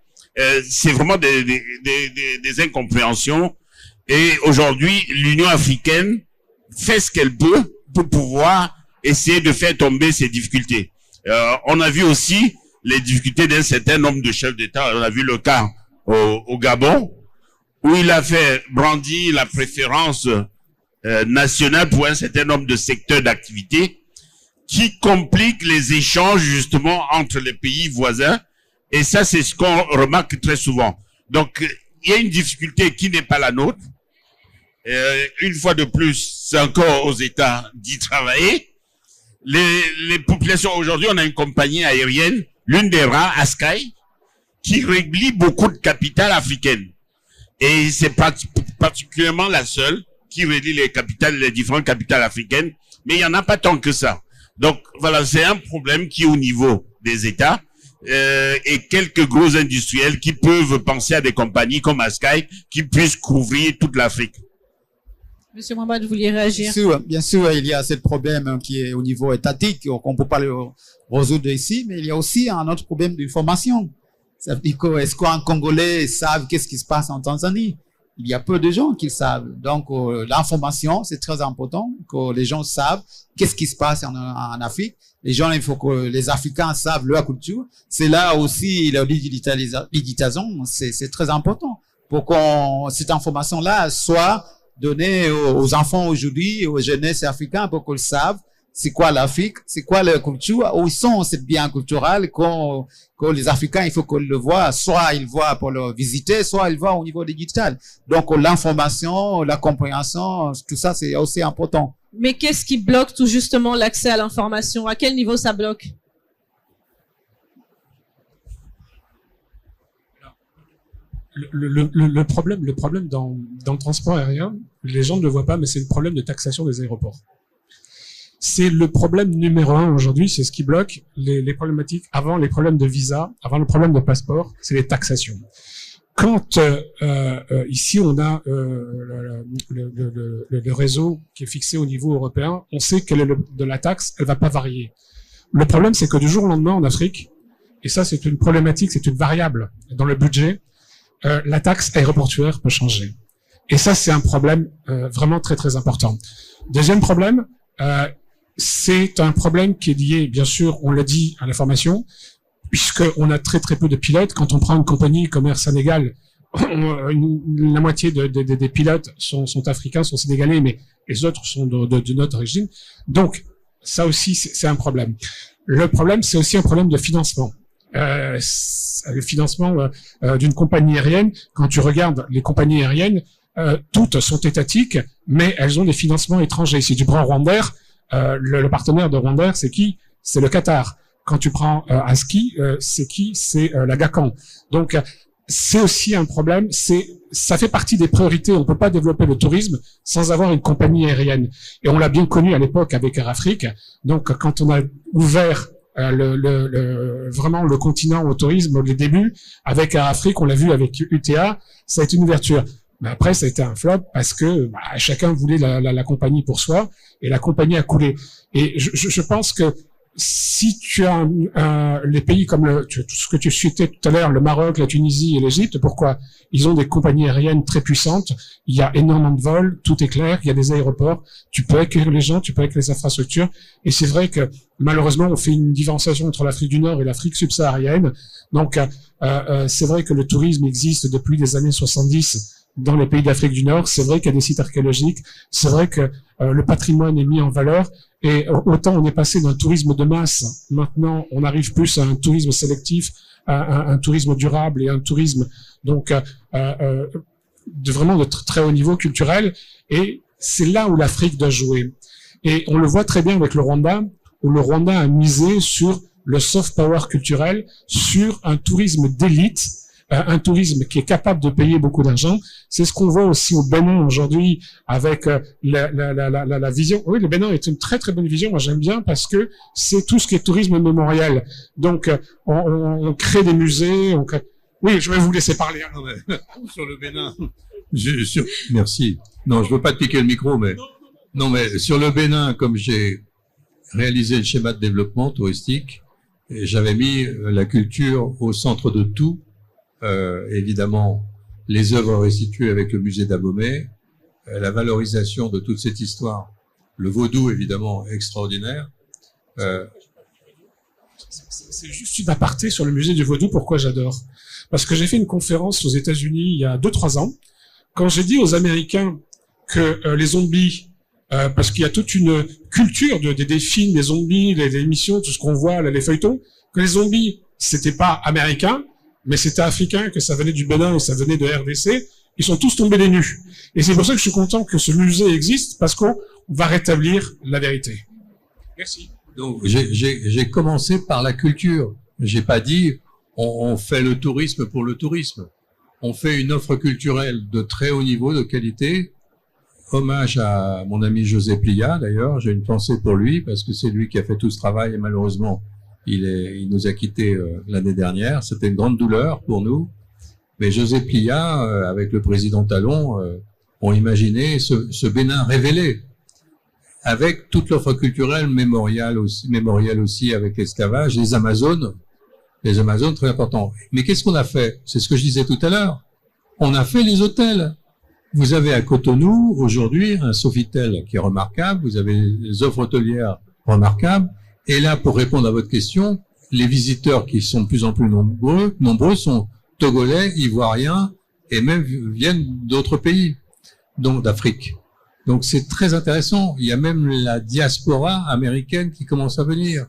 [SPEAKER 7] C'est vraiment des incompréhensions. Et aujourd'hui, l'Union africaine fait ce qu'elle peut pour pouvoir essayer de faire tomber ces difficultés. On a vu aussi les difficultés d'un certain nombre de chefs d'État. On a vu le cas au Gabon, où il a fait brandir la préférence nationale pour un certain nombre de secteurs d'activité qui compliquent les échanges justement entre les pays voisins. Et ça, c'est ce qu'on remarque très souvent. Donc, il y a une difficulté qui n'est pas la nôtre. Une fois de plus, c'est encore aux États d'y travailler. Les populations, aujourd'hui, on a une compagnie aérienne, l'une des rares, Askai, qui réglie beaucoup de capitales africaines. Et c'est particulièrement la seule qui relie les différentes capitales africaines. Mais il n'y en a pas tant que ça. Donc voilà, c'est un problème qui est au niveau des États et quelques gros industriels qui peuvent penser à des compagnies comme Askai qui puissent couvrir toute l'Afrique.
[SPEAKER 3] Monsieur Mohamed, vous vouliez réagir?
[SPEAKER 4] Bien sûr, il y a ce problème qui est au niveau étatique, qu'on peut pas le résoudre ici, mais il y a aussi un autre problème de formation. Ça veut dire que, est-ce qu'un Congolais savent qu'est-ce qui se passe en Tanzanie? Il y a peu de gens qui le savent. Donc, l'information, c'est très important que les gens savent qu'est-ce qui se passe en Afrique. Les gens, il faut que les Africains savent leur culture. C'est là aussi la digitalisation, c'est très important pour qu'on cette information-là soit donnée aux enfants aujourd'hui, aux jeunesses africains pour qu'ils savent c'est quoi l'Afrique, c'est quoi leur culture, où ils sont ces biens culturels que les Africains, il faut qu'ils le voient, soit ils voient pour le visiter, soit ils voient au niveau digital. Donc, l'information, la compréhension, tout ça, c'est aussi important.
[SPEAKER 3] Mais qu'est-ce qui bloque tout justement l'accès à l'information? À quel niveau ça bloque?
[SPEAKER 6] Le problème dans le transport aérien, les gens ne le voient pas, mais c'est le problème de taxation des aéroports. C'est le problème numéro 1 aujourd'hui, c'est ce qui bloque les problématiques. Avant les problèmes de visa, avant le problème de passeport, c'est les taxations. Quand ici on a le réseau qui est fixé au niveau européen, on sait quelle est de la taxe, elle va pas varier. Le problème, c'est que du jour au lendemain en Afrique, et ça c'est une problématique, c'est une variable dans le budget, la taxe aéroportuaire peut changer. Et ça c'est un problème vraiment très très important. Deuxième problème, c'est un problème qui est lié, bien sûr, on l'a dit, à la formation, puisqu'on a très très peu de pilotes. Quand on prend une compagnie comme Air Sénégal, la moitié des pilotes sont africains, sont sénégalais, mais les autres sont de notre origine. Donc, ça aussi, c'est un problème. Le problème, c'est aussi un problème de financement. Le financement d'une compagnie aérienne, quand tu regardes les compagnies aériennes, toutes sont étatiques, mais elles ont des financements étrangers. Si tu prends Rwandair, le partenaire de Rwandair, c'est qui? C'est le Qatar. Quand tu prends ASKI, c'est qui? C'est la GACAN. Donc, c'est aussi un problème. Ça fait partie des priorités. On ne peut pas développer le tourisme sans avoir une compagnie aérienne. Et on l'a bien connu à l'époque avec Air Afrique. Donc, quand on a ouvert vraiment le continent au tourisme au début, avec Air Afrique, on l'a vu avec UTA, ça a été une ouverture. Mais après, ça a été un flop parce que chacun voulait la compagnie pour soi et la compagnie a coulé. Et je pense que si tu as les pays comme tout ce que tu citais tout à l'heure, le Maroc, la Tunisie et l'Égypte, pourquoi? Ils ont des compagnies aériennes très puissantes, il y a énormément de vols, tout est clair, il y a des aéroports, tu peux accueillir les gens, tu peux accueillir les infrastructures. Et c'est vrai que malheureusement, on fait une différenciation entre l'Afrique du Nord et l'Afrique subsaharienne. Donc, c'est vrai que le tourisme existe depuis les années 70 dans les pays d'Afrique du Nord. C'est vrai qu'il y a des sites archéologiques, c'est vrai que le patrimoine est mis en valeur, et autant on est passé d'un tourisme de masse, maintenant on arrive plus à un tourisme sélectif, à un tourisme durable et un tourisme donc vraiment de très haut niveau culturel, et c'est là où l'Afrique doit jouer. Et on le voit très bien avec le Rwanda, où le Rwanda a misé sur le soft power culturel, sur un tourisme d'élite, un tourisme qui est capable de payer beaucoup d'argent. C'est ce qu'on voit aussi au Bénin aujourd'hui avec la vision. Oui, le Bénin est une très très bonne vision. Moi, j'aime bien parce que c'est tout ce qui est tourisme mémorial. Donc, on crée des musées. Oui, je vais vous laisser parler.
[SPEAKER 5] Sur le Bénin. Merci. Non, je veux pas te piquer le micro, mais non, mais sur le Bénin, comme j'ai réalisé le schéma de développement touristique, j'avais mis la culture au centre de tout. Évidemment, les œuvres restituées avec le musée d'Abomey, la valorisation de toute cette histoire, le vaudou évidemment extraordinaire.
[SPEAKER 6] C'est juste une aparté sur le musée du vaudou, pourquoi j'adore. Parce que j'ai fait une conférence aux États-Unis il y a 2-3 ans, quand j'ai dit aux Américains que les zombies, parce qu'il y a toute une culture des films, des zombies, des émissions, tout ce qu'on voit, là, les feuilletons, que les zombies, c'était pas américain, mais c'était africain, que ça venait du Bénin et ça venait de RDC, ils sont tous tombés des nues. Et c'est pour ça que je suis content que ce musée existe, parce qu'on va rétablir la vérité. Merci.
[SPEAKER 5] Donc, j'ai commencé par la culture. J'ai pas dit, on fait le tourisme pour le tourisme. On fait une offre culturelle de très haut niveau, de qualité, hommage à mon ami José Plia, d'ailleurs. J'ai une pensée pour lui, parce que c'est lui qui a fait tout ce travail, et malheureusement, il nous a quittés l'année dernière. C'était une grande douleur pour nous. Mais José Plia, avec le président Talon, ont imaginé ce Bénin révélé, avec toute l'offre culturelle mémoriale aussi avec l'esclavage, les Amazones très importants. Mais qu'est-ce qu'on a fait? C'est ce que je disais tout à l'heure. On a fait les hôtels. Vous avez à Cotonou, aujourd'hui, un Sofitel qui est remarquable, vous avez les offres hôtelières remarquables, et là, pour répondre à votre question, les visiteurs qui sont de plus en plus nombreux sont togolais, ivoiriens, et même viennent d'autres pays, donc d'Afrique. Donc c'est très intéressant. Il y a même la diaspora américaine qui commence à venir.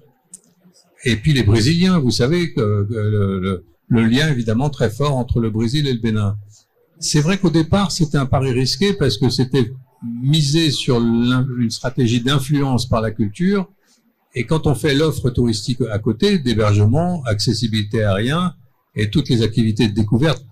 [SPEAKER 5] Et puis les Brésiliens, vous savez que le lien évidemment très fort entre le Brésil et le Bénin. C'est vrai qu'au départ c'était un pari risqué parce que c'était misé sur une stratégie d'influence par la culture. Et quand on fait l'offre touristique à côté, d'hébergement, accessibilité aérienne et toutes les activités de découverte,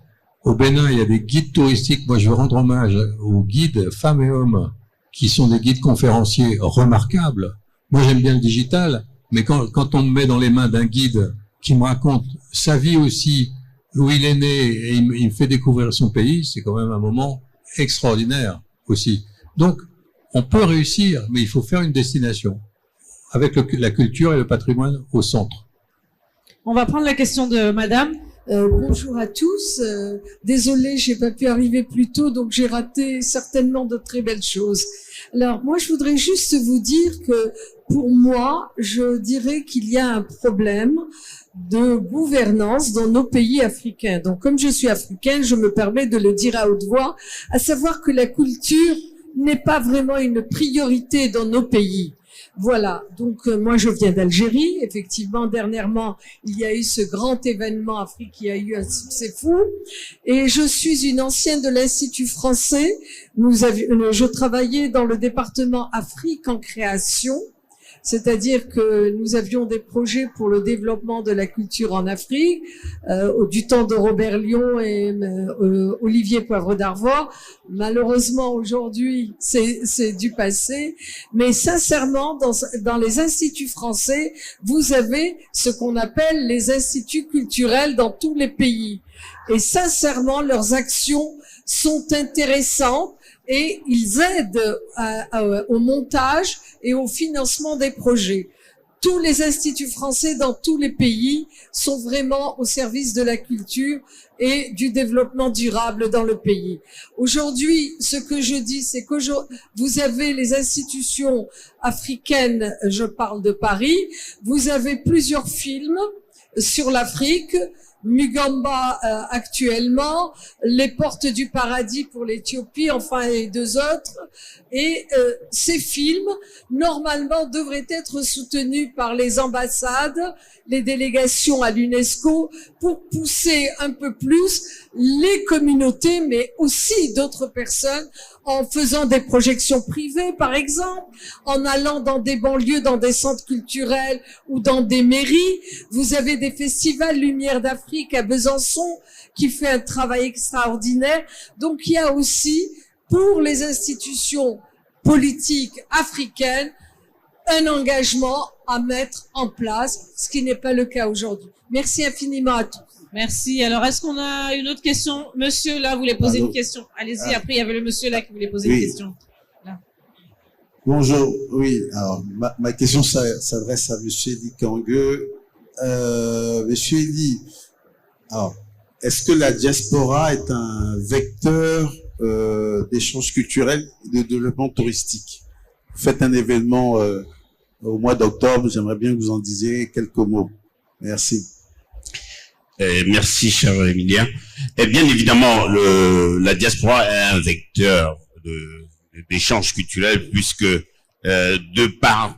[SPEAKER 5] au Bénin, il y a des guides touristiques. Moi, je veux rendre hommage aux guides femmes et hommes qui sont des guides conférenciers remarquables. Moi, j'aime bien le digital, mais quand on me met dans les mains d'un guide qui me raconte sa vie aussi, où il est né et il me fait découvrir son pays, c'est quand même un moment extraordinaire aussi. Donc, on peut réussir, mais il faut faire une destination avec la culture et le patrimoine au centre.
[SPEAKER 3] On va prendre la question de madame.
[SPEAKER 11] Bonjour à tous. Désolée, j'ai pas pu arriver plus tôt, donc j'ai raté certainement de très belles choses. Alors, moi, je voudrais juste vous dire que, pour moi, je dirais qu'il y a un problème de gouvernance dans nos pays africains. Donc, comme je suis africaine, je me permets de le dire à haute voix, à savoir que la culture n'est pas vraiment une priorité dans nos pays. Voilà, donc moi je viens d'Algérie, effectivement dernièrement il y a eu ce grand événement Afrique qui a eu un succès fou, et je suis une ancienne de l'Institut français, je travaillais dans le département Afrique en création, c'est-à-dire que nous avions des projets pour le développement de la culture en Afrique, du temps de Robert Lion et Olivier Poivre d'Arvor. Malheureusement, aujourd'hui, c'est du passé. Mais sincèrement, dans les instituts français, vous avez ce qu'on appelle les instituts culturels dans tous les pays. Et sincèrement, leurs actions sont intéressantes. Et ils aident au montage et au financement des projets. Tous les instituts français dans tous les pays sont vraiment au service de la culture et du développement durable dans le pays. Aujourd'hui, ce que je dis, c'est que vous avez les institutions africaines, je parle de Paris, vous avez plusieurs films sur l'Afrique, Mugamba actuellement, Les Portes du Paradis pour l'Éthiopie, enfin et deux autres. Et ces films, normalement, devraient être soutenus par les ambassades, les délégations à l'UNESCO, pour pousser un peu plus les communautés, mais aussi d'autres personnes, en faisant des projections privées, par exemple, en allant dans des banlieues, dans des centres culturels ou dans des mairies. Vous avez des festivals Lumière d'Afrique à Besançon qui fait un travail extraordinaire. Donc il y a aussi, pour les institutions politiques africaines, un engagement à mettre en place, ce qui n'est pas le cas aujourd'hui. Merci infiniment à tous.
[SPEAKER 3] Merci. Alors, est-ce qu'on a une autre question? Monsieur, là, voulait poser une question. Allez-y. Après, il y avait le monsieur là qui voulait poser une question. Là.
[SPEAKER 12] Bonjour. Oui. Alors, ma question s'adresse à monsieur Eddie Kangue. Monsieur Eddie, alors, est-ce que la diaspora est un vecteur d'échange culturel et de développement touristique? Vous faites un événement au mois d'octobre. J'aimerais bien que vous en disiez quelques mots. Merci.
[SPEAKER 7] Merci, cher Emilien. Et bien évidemment, la diaspora est un vecteur d'échange culturel puisque de par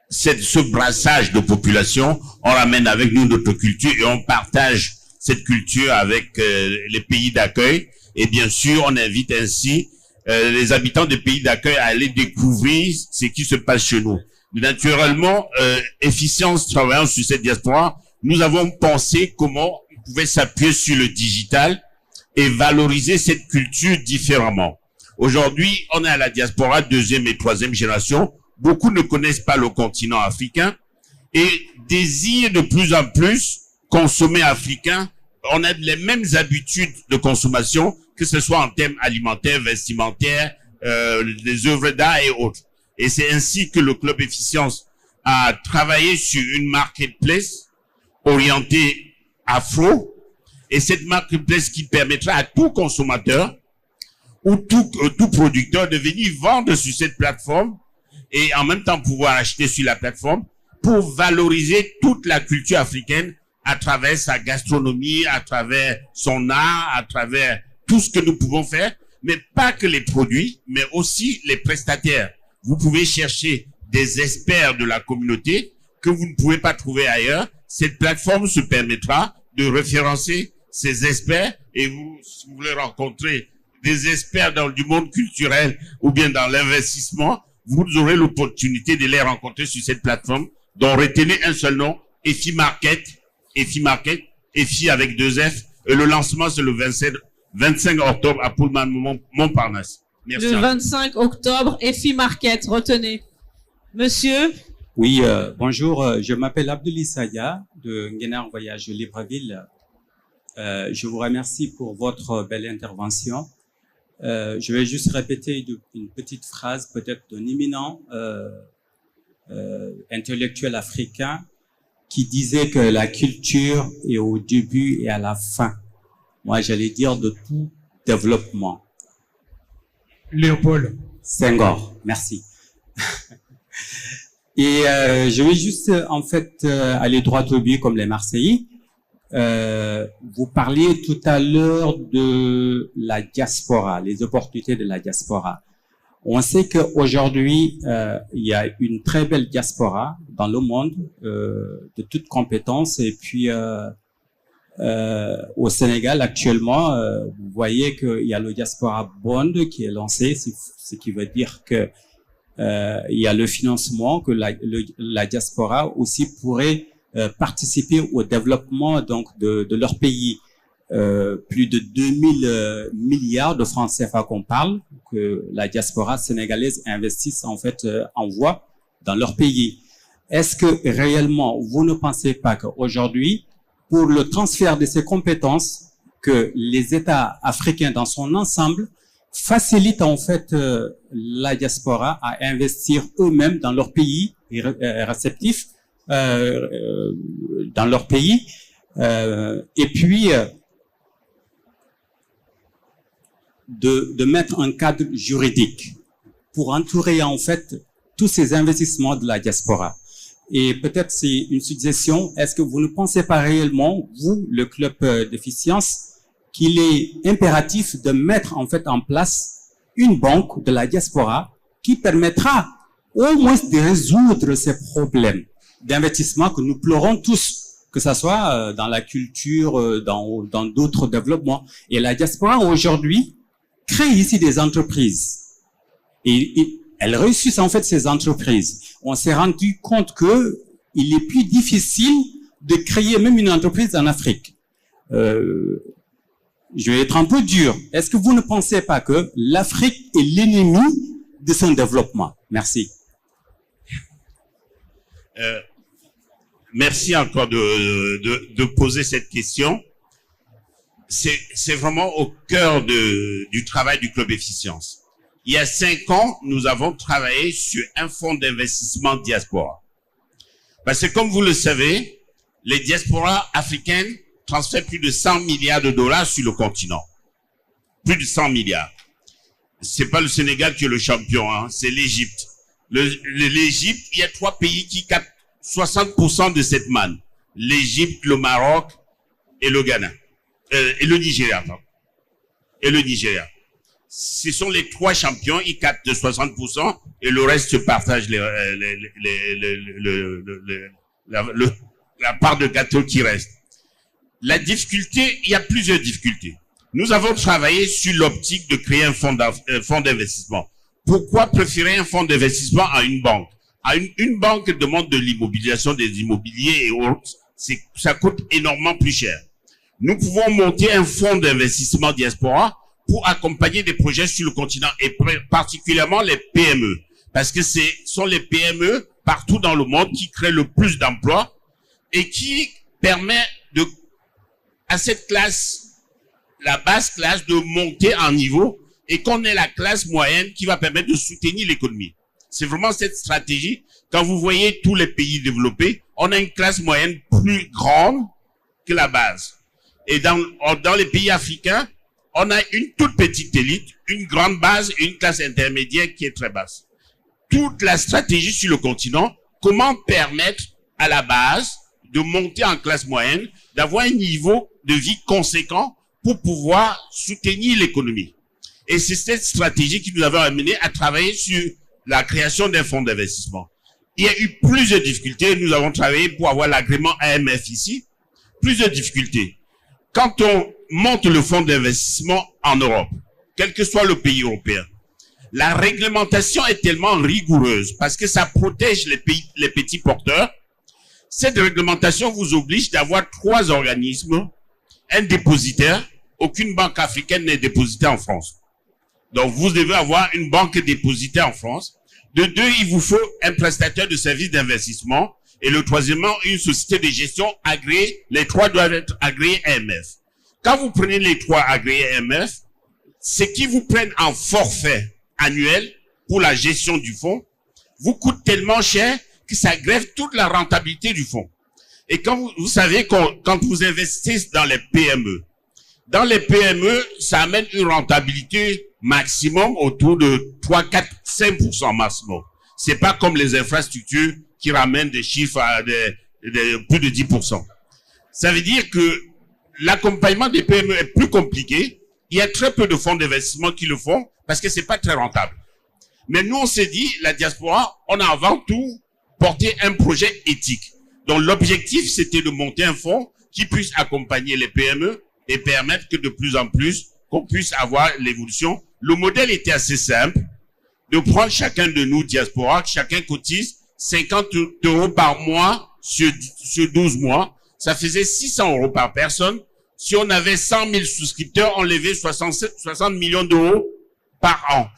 [SPEAKER 7] ce brassage de population, on ramène avec nous notre culture et on partage cette culture avec les pays d'accueil. Et bien sûr, on invite ainsi les habitants des pays d'accueil à aller découvrir ce qui se passe chez nous. Naturellement, Efficience travaillant sur cette diaspora, nous avons pensé comment on pouvait s'appuyer sur le digital et valoriser cette culture différemment. Aujourd'hui, on est à la diaspora 2e et 3e génération. Beaucoup ne connaissent pas le continent africain et désirent de plus en plus consommer africain. On a les mêmes habitudes de consommation, que ce soit en termes alimentaires, vestimentaires, des œuvres d'art et autres. Et c'est ainsi que le Club Efficience a travaillé sur une marketplace orientée afro. Et cette marketplace qui permettra à tout consommateur ou tout producteur de venir vendre sur cette plateforme et en même temps pouvoir acheter sur la plateforme pour valoriser toute la culture africaine à travers sa gastronomie, à travers son art, à travers tout ce que nous pouvons faire, mais pas que les produits, mais aussi les prestataires. Vous pouvez chercher des experts de la communauté que vous ne pouvez pas trouver ailleurs. Cette plateforme se permettra de référencer ces experts et vous, si vous voulez rencontrer des experts dans du monde culturel ou bien dans l'investissement, vous aurez l'opportunité de les rencontrer sur cette plateforme dont retenez un seul nom, EFI Market, EFI avec 2 F. Et le lancement, c'est le 25 octobre à Pullman-Montparnasse. Merci.
[SPEAKER 3] Le 25 octobre, EFI Market, retenez. Monsieur?
[SPEAKER 13] Oui, bonjour, je m'appelle Abdoulaye Saya de Nguenar Voyage Libreville. Je vous remercie pour votre belle intervention. Je vais juste répéter une petite phrase peut-être d'un éminent intellectuel africain qui disait que la culture est au début et à la fin. Moi, j'allais dire de tout développement.
[SPEAKER 9] Léopold
[SPEAKER 13] Senghor, merci. Et je vais juste en fait aller droit au but comme les Marseillais. Vous parliez tout à l'heure de la diaspora, les opportunités de la diaspora. On sait qu'aujourd'hui, il y a une très belle diaspora dans le monde de toutes compétences. Et puis, au Sénégal, actuellement, vous voyez qu'il y a le Diaspora Bond qui est lancé, ce qui veut dire que il y a le financement, que la diaspora aussi pourrait participer au développement donc de leur pays. Plus de 2000 milliards de francs CFA qu'on parle, que la diaspora sénégalaise investisse en fait, envoie dans leur pays. Est-ce que réellement vous ne pensez pas qu'aujourd'hui, pour le transfert de ces compétences, que les États africains dans son ensemble facilitent en fait la diaspora à investir eux-mêmes dans leur pays réceptif, dans leur pays, et puis de mettre un cadre juridique pour entourer en fait tous ces investissements de la diaspora. Et peut-être c'est une suggestion, est-ce que vous ne pensez pas réellement, vous, le club d'efficience, qu'il est impératif de mettre en fait en place une banque de la diaspora qui permettra au moins de résoudre ces problèmes d'investissement que nous pleurons tous, que ça soit dans la culture, dans d'autres développements. Et la diaspora aujourd'hui crée ici des entreprises. Et elles réussissent en fait ces entreprises. On s'est rendu compte que il est plus difficile de créer même une entreprise en Afrique. Je vais être un peu dur. Est-ce que vous ne pensez pas que l'Afrique est l'ennemi de son développement? Merci.
[SPEAKER 7] Merci encore de poser cette question. C'est vraiment au cœur du travail du Club Efficience. Il y a 5 ans, nous avons travaillé sur un fonds d'investissement diaspora. Parce que comme vous le savez, les diasporas africaines transfèrent plus de 100 milliards de dollars sur le continent. Plus de 100 milliards. C'est pas le Sénégal qui est le champion, hein, c'est l'Égypte. L'Égypte, il y a 3 pays qui captent 60% de cette manne. L'Égypte, le Maroc et le Ghana. Et le Nigeria, pardon. Et le Nigeria. Ce sont les 3 champions, ils captent 60% et le reste se partage la part de gâteau qui reste. La difficulté, il y a plusieurs difficultés. Nous avons travaillé sur l'optique de créer un fonds d'investissement. Pourquoi préférer un fonds d'investissement à une banque? Une banque demande de l'immobilisation des immobiliers et autres. Ça coûte énormément plus cher. Nous pouvons monter un fonds d'investissement diaspora pour accompagner des projets sur le continent et particulièrement les PME. Parce que ce sont les PME partout dans le monde qui créent le plus d'emplois et qui permet à cette classe, la basse classe, de monter en niveau et qu'on ait la classe moyenne qui va permettre de soutenir l'économie. C'est vraiment cette stratégie. Quand vous voyez tous les pays développés, on a une classe moyenne plus grande que la base. Et dans les pays africains, on a une toute petite élite, une grande base et une classe intermédiaire qui est très basse. Toute la stratégie sur le continent, comment permettre à la base de monter en classe moyenne, d'avoir un niveau de vie conséquent pour pouvoir soutenir l'économie. Et c'est cette stratégie qui nous avait amené à travailler sur la création d'un fonds d'investissement. Il y a eu plusieurs difficultés. Nous avons travaillé pour avoir l'agrément AMF ici. Plusieurs difficultés. Quand on monte le fonds d'investissement en Europe, quel que soit le pays européen, la réglementation est tellement rigoureuse parce que ça protège les petits porteurs. Cette réglementation vous oblige d'avoir 3 organismes, un dépositaire. Aucune banque africaine n'est dépositaire en France. Donc, vous devez avoir une banque dépositaire en France. De 2, il vous faut un prestataire de services d'investissement. Et le troisièmement, une société de gestion agréée. Les 3 doivent être agréés AMF. Quand vous prenez les 3 agréés AMF, c'est qu'ils vous prennent en forfait annuel pour la gestion du fonds, vous coûte tellement cher que ça grève toute la rentabilité du fonds. Et quand vous savez, quand vous investissez dans les PME, ça amène une rentabilité maximum autour de 3, 4, 5% maximum. C'est pas comme les infrastructures qui ramènent des chiffres à plus de 10%. Ça veut dire que l'accompagnement des PME est plus compliqué. Il y a très peu de fonds d'investissement qui le font parce que c'est pas très rentable. Mais nous, on s'est dit, la diaspora, on a avant tout porté un projet éthique. Donc l'objectif, c'était de monter un fonds qui puisse accompagner les PME et permettre que de plus en plus, qu'on puisse avoir l'évolution. Le modèle était assez simple, de prendre chacun de nous, diaspora, chacun cotise 50 € par mois sur 12 mois. Ça faisait 600 € par personne. Si on avait 100 000 souscripteurs, on levait 60 millions d'euros par an.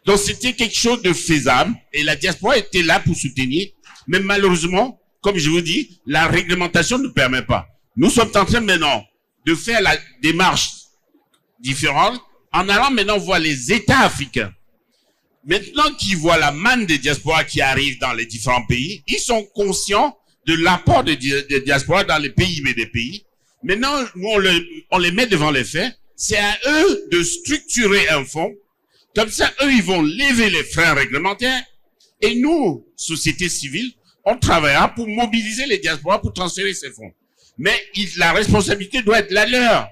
[SPEAKER 7] Donc c'était quelque chose de faisable et la diaspora était là pour soutenir. Mais malheureusement, comme je vous dis, la réglementation ne permet pas. Nous sommes en train maintenant de faire la démarche différente en allant maintenant voir les États africains. Maintenant qu'ils voient la manne des diasporas qui arrive dans les différents pays, ils sont conscients de l'apport des diasporas dans les pays, mais des pays. Maintenant, nous, on les met devant les faits. C'est à eux de structurer un fonds. Comme ça, eux, ils vont lever les freins réglementaires. Et nous, société civile, on travaillera pour mobiliser les diasporas pour transférer ces fonds. Mais la responsabilité doit être la leur.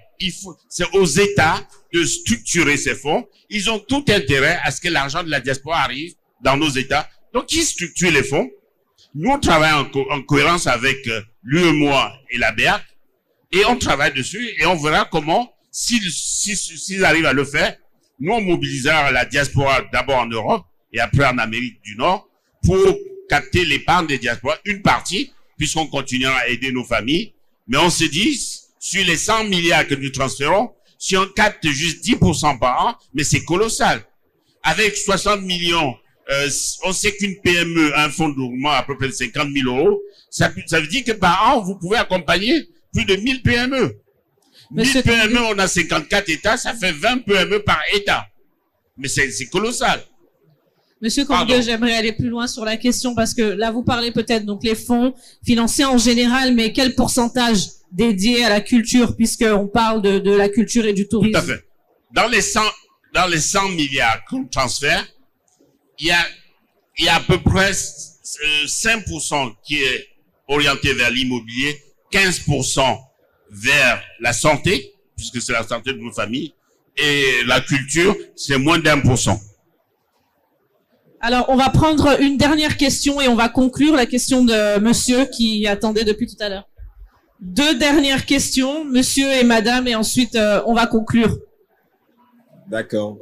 [SPEAKER 7] C'est aux États de structurer ces fonds. Ils ont tout intérêt à ce que l'argent de la diaspora arrive dans nos États. Donc, ils structurent les fonds. Nous, on travaille en cohérence avec l'UEMOA et la BEAC. Et on travaille dessus et on verra comment, s'ils arrivent à le faire, nous, on mobilisera la diaspora d'abord en Europe et après en Amérique du Nord pour capter l'épargne des diasporas, une partie, puisqu'on continuera à aider nos familles. Mais on se dit, sur les 100 milliards que nous transférons, si on capte juste 10% par an, mais c'est colossal. Avec 60 millions, on sait qu'une PME a un fonds de roulement à peu près de 50 000 €. Ça veut dire que par an, vous pouvez accompagner plus de 1000 PME. 1000 PME, on a 54 États, ça fait 20 PME par État. Mais c'est colossal.
[SPEAKER 3] Monsieur Kongue, j'aimerais aller plus loin sur la question parce que là, vous parlez peut-être donc les fonds financiers en général, mais quel pourcentage dédié à la culture puisqu'on parle de la culture et du tourisme?
[SPEAKER 7] Tout à fait. Dans les 100 milliards qu'on transfère, il y a à peu près 5% qui est orienté vers l'immobilier, 15% vers la santé, puisque c'est la santé de nos familles, et la culture, c'est moins d'1%.
[SPEAKER 3] Alors, on va prendre une dernière question et on va conclure la question de monsieur qui attendait depuis tout à l'heure. 2 dernières questions, monsieur et madame, et ensuite on va conclure.
[SPEAKER 14] D'accord.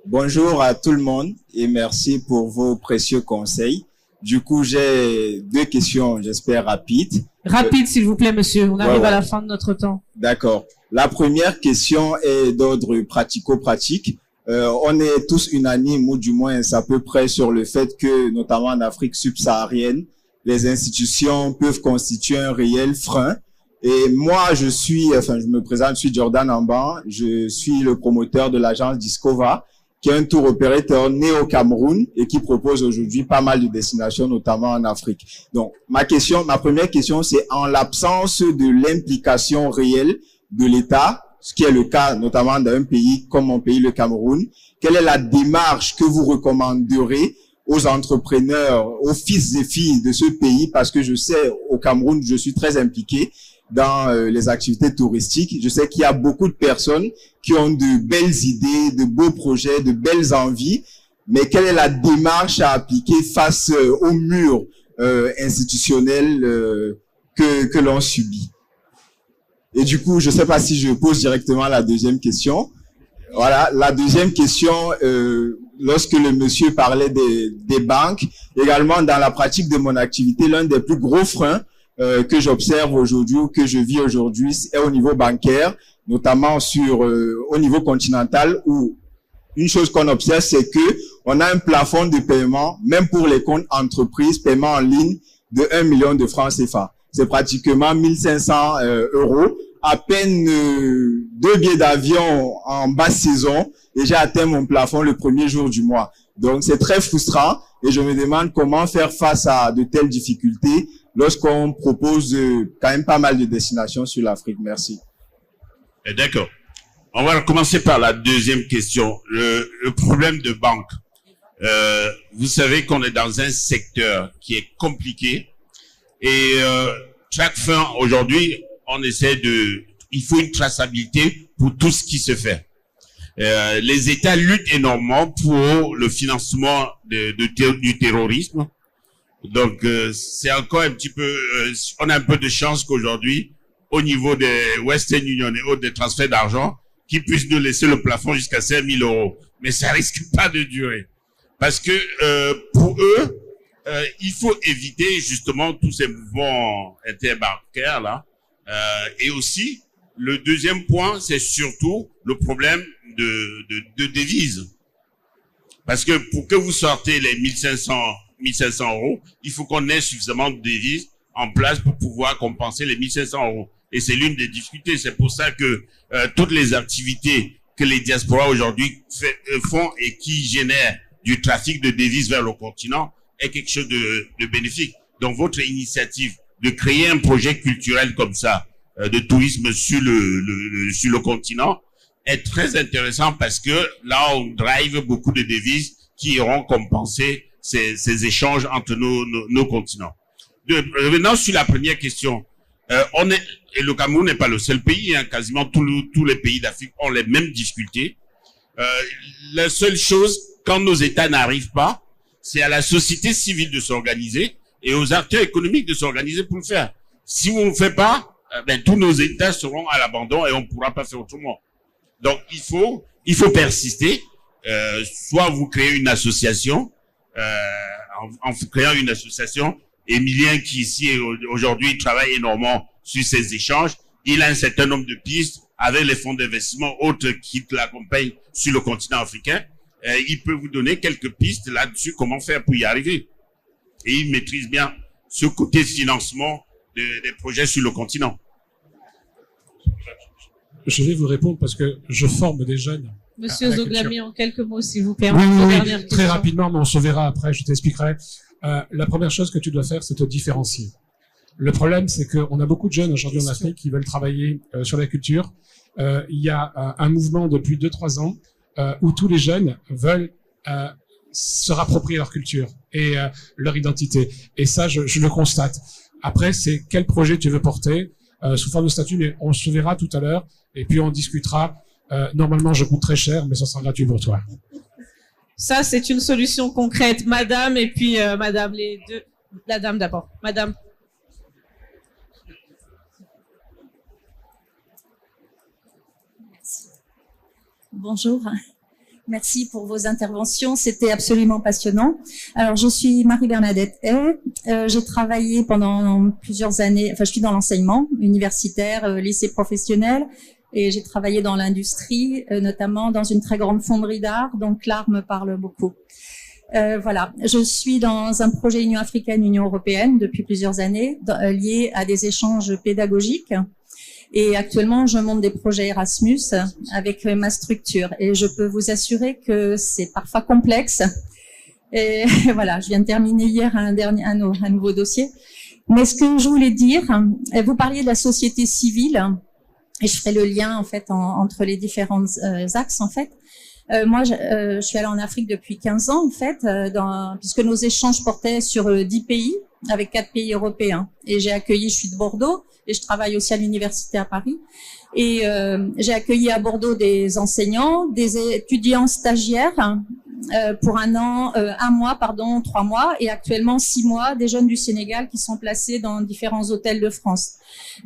[SPEAKER 14] Bonjour à tout le monde et merci pour vos précieux conseils. Du coup, j'ai 2 questions, j'espère rapides.
[SPEAKER 3] Rapide, s'il vous plaît, monsieur. On arrive à la fin de notre temps.
[SPEAKER 14] D'accord. La première question est d'ordre pratico-pratique. On est tous unanimes, ou du moins à peu près, sur le fait que, notamment en Afrique subsaharienne, les institutions peuvent constituer un réel frein. Et moi, je me présente, je suis Jordan Amban, je suis le promoteur de l'agence Discova, qui est un tour opérateur né au Cameroun et qui propose aujourd'hui pas mal de destinations, notamment en Afrique. Donc, ma première question, c'est en l'absence de l'implication réelle de l'État, ce qui est le cas notamment d'un pays comme mon pays, le Cameroun, quelle est la démarche que vous recommanderez aux entrepreneurs, aux fils et filles de ce pays, parce que je sais, au Cameroun, je suis très impliqué dans les activités touristiques. Je sais qu'il y a beaucoup de personnes qui ont de belles idées, de beaux projets, de belles envies, mais quelle est la démarche à appliquer face au mur institutionnel que l'on subit? Et du coup, je ne sais pas si je pose directement la deuxième question. Voilà, la deuxième question, lorsque le monsieur parlait des banques, également dans la pratique de mon activité, l'un des plus gros freins que j'observe aujourd'hui ou que je vis aujourd'hui est au niveau bancaire, notamment au niveau continental, où une chose qu'on observe, c'est que on a un plafond de paiement, même pour les comptes entreprises, paiement en ligne de 1 million de francs CFA. C'est pratiquement 1500 euros. À peine 2 billets d'avion en basse saison et j'ai atteint mon plafond le premier jour du mois. Donc c'est très frustrant et je me demande comment faire face à de telles difficultés lorsqu'on propose quand même pas mal de destinations sur l'Afrique. Merci.
[SPEAKER 7] D'accord. On va commencer par la deuxième question. Le problème de banque. Vous savez qu'on est dans un secteur qui est compliqué et chaque fin aujourd'hui, on essaie il faut une traçabilité pour tout ce qui se fait. Les États luttent énormément pour le financement du terrorisme. Donc, c'est encore un petit peu, on a un peu de chance qu'aujourd'hui, au niveau des Western Union et autres, des transferts d'argent, qu'ils puissent nous laisser le plafond jusqu'à 5 000 euros. Mais ça risque pas de durer. Parce que, pour eux, il faut éviter justement tous ces mouvements interbancaires là. Et aussi, le deuxième point, c'est surtout le problème de devises. Parce que pour que vous sortez les 1500 euros, il faut qu'on ait suffisamment de devises en place pour pouvoir compenser les 1500 euros. Et c'est l'une des difficultés. C'est pour ça que toutes les activités que les diasporas aujourd'hui font et qui génèrent du trafic de devises vers le continent est quelque chose de bénéfique. Donc votre initiative de créer un projet culturel comme ça, de tourisme sur le continent, est très intéressant parce que là, on drive beaucoup de devises qui iront compenser ces échanges entre nos continents. Revenant sur la première question, et le Cameroun n'est pas le seul pays, hein, quasiment tous les pays d'Afrique ont les mêmes difficultés. La seule chose, quand nos États n'arrivent pas, c'est à la société civile de s'organiser et aux acteurs économiques de s'organiser pour le faire. Si on ne le fait pas, tous nos États seront à l'abandon et on ne pourra pas faire autrement. Donc, il faut persister. Soit vous créez une association, en créant une association, Emilien qui ici aujourd'hui travaille énormément sur ces échanges, il a un certain nombre de pistes avec les fonds d'investissement autres qui l'accompagnent sur le continent africain. Il peut vous donner quelques pistes là-dessus, comment faire pour y arriver. Et il maîtrise bien ce côté financement des projets sur le continent.
[SPEAKER 6] Je vais vous répondre parce que je forme des jeunes.
[SPEAKER 3] Monsieur Zoglami, en quelques mots, s'il vous plaît.
[SPEAKER 6] Oui, très rapidement, mais on se verra après, je t'expliquerai. La première chose que tu dois faire, c'est te différencier. Le problème, c'est qu'on a beaucoup de jeunes aujourd'hui en Afrique qui veulent travailler sur la culture. Il y a un mouvement depuis 2-3 ans où tous les jeunes veulent se rapproprier leur culture et leur identité. Et ça, je le constate. Après, c'est quel projet tu veux porter sous forme de statut, mais on se verra tout à l'heure et puis on discutera. Normalement, je coûte très cher, mais ça sera gratuit pour toi.
[SPEAKER 3] Ça, c'est une solution concrète. Madame, et puis madame, les deux. La dame d'abord. Madame.
[SPEAKER 15] Bonjour. Merci pour vos interventions. C'était absolument passionnant. Alors, je suis Marie-Bernadette Hay. J'ai travaillé pendant plusieurs années, enfin, je suis dans l'enseignement universitaire, lycée professionnel. et j'ai travaillé dans l'industrie, notamment dans une très grande fonderie d'art, donc l'art me parle beaucoup. Voilà, je suis dans un projet Union africaine-Union européenne depuis plusieurs années, lié à des échanges pédagogiques. Et actuellement, je monte des projets Erasmus avec ma structure. Et je peux vous assurer que c'est parfois complexe. Et voilà, je viens de terminer hier un nouveau dossier. Mais ce que je voulais dire, vous parliez de la société civile, et je ferai le lien en fait entre les différents axes en fait. Moi, je suis allée en Afrique depuis 15 ans, en fait, puisque nos échanges portaient sur 10 pays, avec 4 pays européens. Et je suis de Bordeaux, et je travaille aussi à l'université à Paris. Et j'ai accueilli à Bordeaux des enseignants, des étudiants stagiaires, pour 3 mois, et actuellement 6 mois, des jeunes du Sénégal qui sont placés dans différents hôtels de France.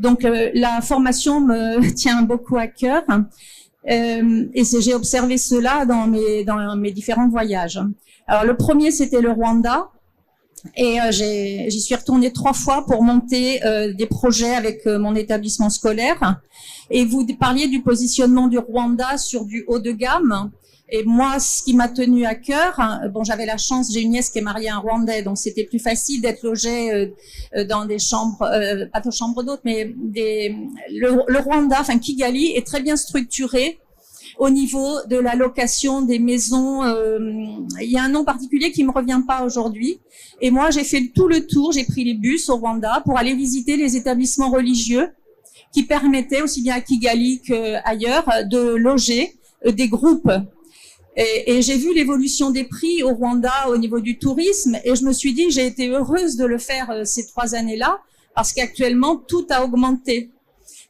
[SPEAKER 15] Donc, la formation me tient beaucoup à cœur. Et j'ai observé cela dans mes différents voyages. Alors le premier, c'était le Rwanda, et j'y suis retournée 3 fois pour monter des projets avec mon établissement scolaire. Et vous parliez du positionnement du Rwanda sur du haut de gamme. Et moi, ce qui m'a tenu à cœur, bon, j'avais la chance, j'ai une nièce qui est mariée à un Rwandais, donc c'était plus facile d'être logée dans des chambres, pas de chambres d'hôtes, mais le Rwanda, enfin Kigali, est très bien structuré au niveau de la location des maisons. Il y a un nom particulier qui me revient pas aujourd'hui. Et moi, j'ai fait tout le tour, j'ai pris les bus au Rwanda pour aller visiter les établissements religieux qui permettaient, aussi bien à Kigali qu'ailleurs, de loger des groupes. Et j'ai vu l'évolution des prix au Rwanda au niveau du tourisme, et je me suis dit, j'ai été heureuse de le faire ces 3 années-là, parce qu'actuellement, tout a augmenté.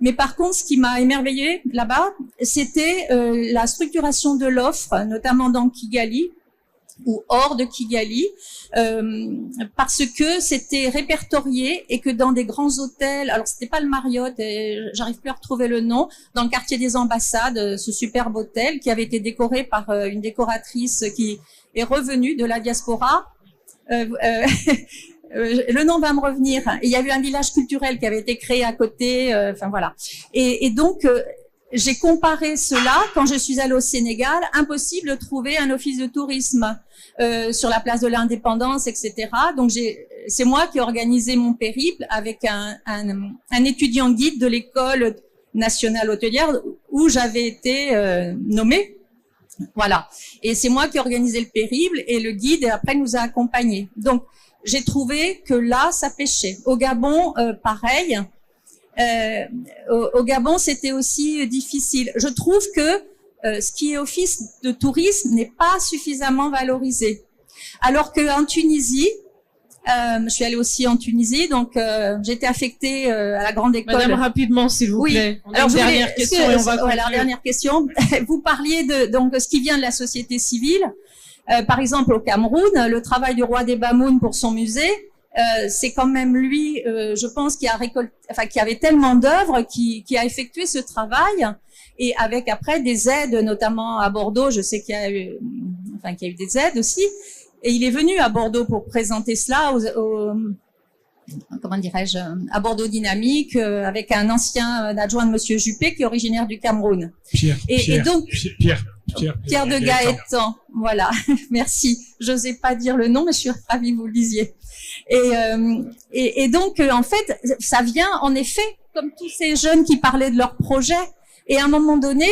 [SPEAKER 15] Mais par contre, ce qui m'a émerveillée là-bas, c'était la structuration de l'offre, notamment dans Kigali, ou hors de Kigali, parce que c'était répertorié et que dans des grands hôtels, alors c'était pas le Marriott, j'arrive plus à retrouver le nom, dans le quartier des ambassades, ce superbe hôtel qui avait été décoré par une décoratrice qui est revenue de la diaspora. Le nom va me revenir. Il y a eu un village culturel qui avait été créé à côté, enfin voilà. Et donc j'ai comparé cela quand je suis allée au Sénégal. Impossible de trouver un office de tourisme sur la place de l'Indépendance, etc. Donc c'est moi qui ai organisé mon périple avec un étudiant guide de l'école nationale hôtelière où j'avais été nommée. Voilà. Et c'est moi qui ai organisé le périple, et le guide après nous a accompagnés. Donc j'ai trouvé que là, ça pêchait. Au Gabon, pareil. Au Gabon, c'était aussi difficile. Je trouve que ce qui est office de tourisme n'est pas suffisamment valorisé. Alors qu'en Tunisie, je suis allée aussi en Tunisie, donc j'ai été affectée à la grande école.
[SPEAKER 3] Madame, rapidement, s'il vous plaît.
[SPEAKER 15] Oui. Alors,
[SPEAKER 3] dernière question et on va conclure.
[SPEAKER 15] La dernière question. Vous parliez de ce qui vient de la société civile. Par exemple, au Cameroun, le travail du roi des Bamoun pour son musée, c'est quand même lui, je pense, qui avait tellement d'œuvres, qui a effectué ce travail, et avec après des aides, notamment à Bordeaux. Je sais qu'il y a eu des aides aussi. Et il est venu à Bordeaux pour présenter cela à Bordeaux Dynamique, avec un ancien adjoint de Monsieur Juppé qui est originaire du Cameroun. Pierre de Gaëtan. Voilà. Merci. J'osais pas dire le nom, mais je suis ravie que vous le disiez. Et donc, en fait, ça vient, en effet, comme tous ces jeunes qui parlaient de leur projet. Et à un moment donné,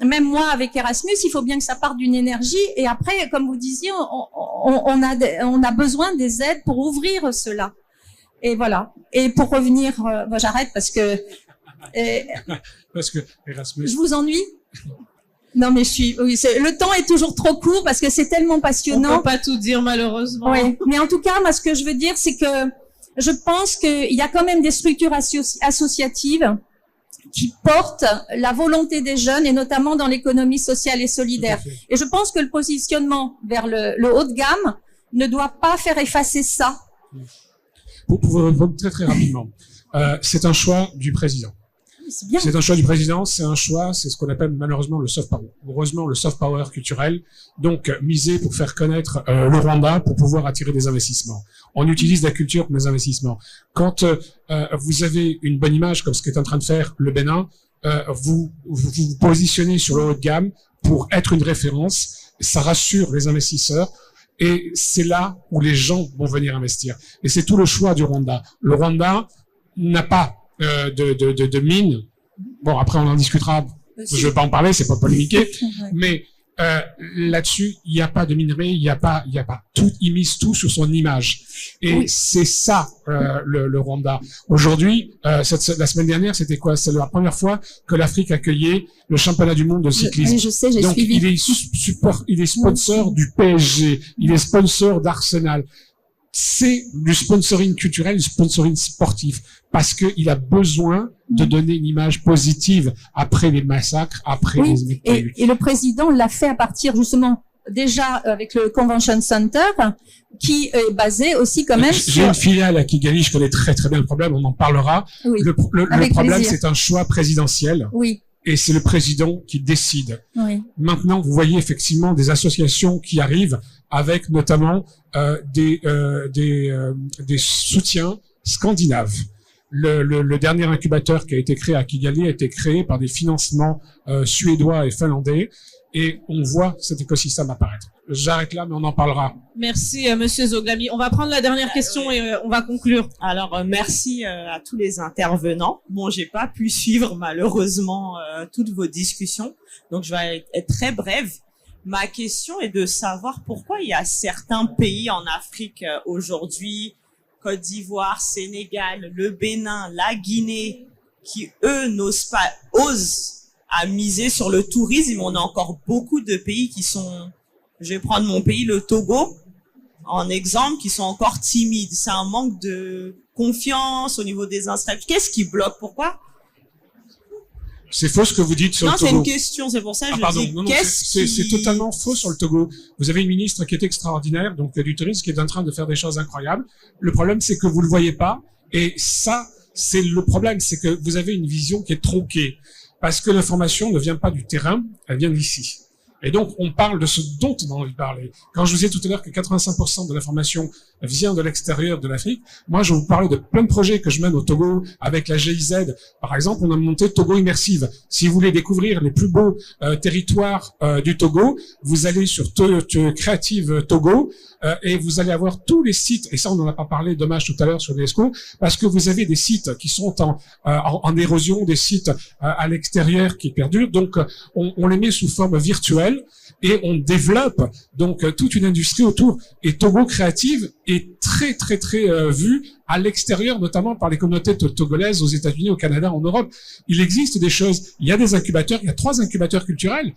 [SPEAKER 15] même moi, avec Erasmus, il faut bien que ça parte d'une énergie. Et après, comme vous disiez, on a besoin des aides pour ouvrir cela. Et voilà. Et pour revenir, j'arrête parce que
[SPEAKER 6] Erasmus.
[SPEAKER 15] Je vous ennuie? Non, mais le temps est toujours trop court parce que c'est tellement passionnant.
[SPEAKER 3] On peut pas tout dire, malheureusement.
[SPEAKER 15] Oui. Mais en tout cas, moi, ce que je veux dire, c'est que je pense qu'il y a quand même des structures associatives qui portent la volonté des jeunes, et notamment dans l'économie sociale et solidaire. Et je pense que le positionnement vers le haut de gamme ne doit pas faire effacer ça.
[SPEAKER 6] Pour vous répondre très très rapidement, c'est un choix du président. C'est un choix du président, c'est ce qu'on appelle malheureusement le soft power. Heureusement, le soft power culturel, donc miser pour faire connaître le Rwanda pour pouvoir attirer des investissements. On utilise la culture pour les investissements. Quand vous avez une bonne image, comme ce qu'est en train de faire le Bénin, vous positionnez sur le haut de gamme pour être une référence. Ça rassure les investisseurs. Et c'est là où les gens vont venir investir. Et c'est tout le choix du Rwanda. Le Rwanda n'a pas de mine. Bon, après, on en discutera. Je ne vais pas en parler, c'est pas polémiquer. Mais là-dessus, il n'y a pas de minerai, il n'y a pas tout. Il mise tout sur son image. Et c'est ça le Rwanda. Aujourd'hui, la semaine dernière, c'était quoi? C'est la première fois que l'Afrique accueillait le championnat du monde de cyclisme.
[SPEAKER 15] Je sais, j'ai
[SPEAKER 6] Donc,
[SPEAKER 15] suivi.
[SPEAKER 6] il est sponsor du PSG, il est sponsor d'Arsenal. C'est du sponsoring culturel, du sponsoring sportif, parce qu'il a besoin de donner une image positive après les massacres, après les émeutes.
[SPEAKER 15] Et le président l'a fait à partir justement déjà avec le Convention Center, qui est basé aussi quand même
[SPEAKER 6] J'ai une filiale à Kigali, je connais très très bien le problème, on en parlera.
[SPEAKER 15] Oui,
[SPEAKER 6] le problème,
[SPEAKER 15] plaisir.
[SPEAKER 6] c'est un choix présidentiel.
[SPEAKER 15] Oui.
[SPEAKER 6] Et c'est le président qui décide.
[SPEAKER 15] Oui.
[SPEAKER 6] Maintenant, vous voyez effectivement des associations qui arrivent avec notamment des soutiens scandinaves. Le dernier incubateur qui a été créé à Kigali a été créé par des financements suédois et finlandais, et on voit cet écosystème apparaître. J'arrête là, mais on en parlera.
[SPEAKER 3] Merci, Monsieur Zogami. On va prendre la dernière question et on va conclure.
[SPEAKER 16] Alors, merci à tous les intervenants. Bon, j'ai pas pu suivre malheureusement toutes vos discussions, donc je vais être très brève. Ma question est de savoir pourquoi il y a certains pays en Afrique aujourd'hui, Côte d'Ivoire, Sénégal, le Bénin, la Guinée, qui eux osent à miser sur le tourisme. On a encore beaucoup de pays qui sont, je vais prendre mon pays, le Togo, en exemple, qui sont encore timides. C'est un manque de confiance au niveau des installations. Qu'est-ce qui bloque? Pourquoi?
[SPEAKER 6] C'est faux ce que vous dites sur le Togo.
[SPEAKER 16] Non, c'est une question, c'est pour ça que je dis,
[SPEAKER 6] c'est totalement faux sur le Togo. Vous avez une ministre qui est extraordinaire, donc du tourisme, qui est en train de faire des choses incroyables. Le problème, c'est que vous le voyez pas. Et ça, c'est le problème, c'est que vous avez une vision qui est tronquée. Parce que l'information ne vient pas du terrain, elle vient d'ici. Et donc, on parle de ce dont on a envie de parler. Quand je vous disais tout à l'heure que 85% de l'information vient de l'extérieur de l'Afrique, moi, je vous parlais de plein de projets que je mène au Togo avec la GIZ. Par exemple, on a monté Togo Immersive. Si vous voulez découvrir les plus beaux territoires du Togo, vous allez sur Creative Togo et vous allez avoir tous les sites. Et ça, on n'en a pas parlé, dommage, tout à l'heure sur l'UNESCO, parce que vous avez des sites qui sont en érosion, des sites à l'extérieur qui perdurent. Donc, on les met sous forme virtuelle. Et on développe donc toute une industrie autour. Et Togo Creative est très très très vue à l'extérieur, notamment par les communautés togolaises aux États-Unis, au Canada, en Europe. Il existe des choses. Il y a des incubateurs. Il y a 3 incubateurs culturels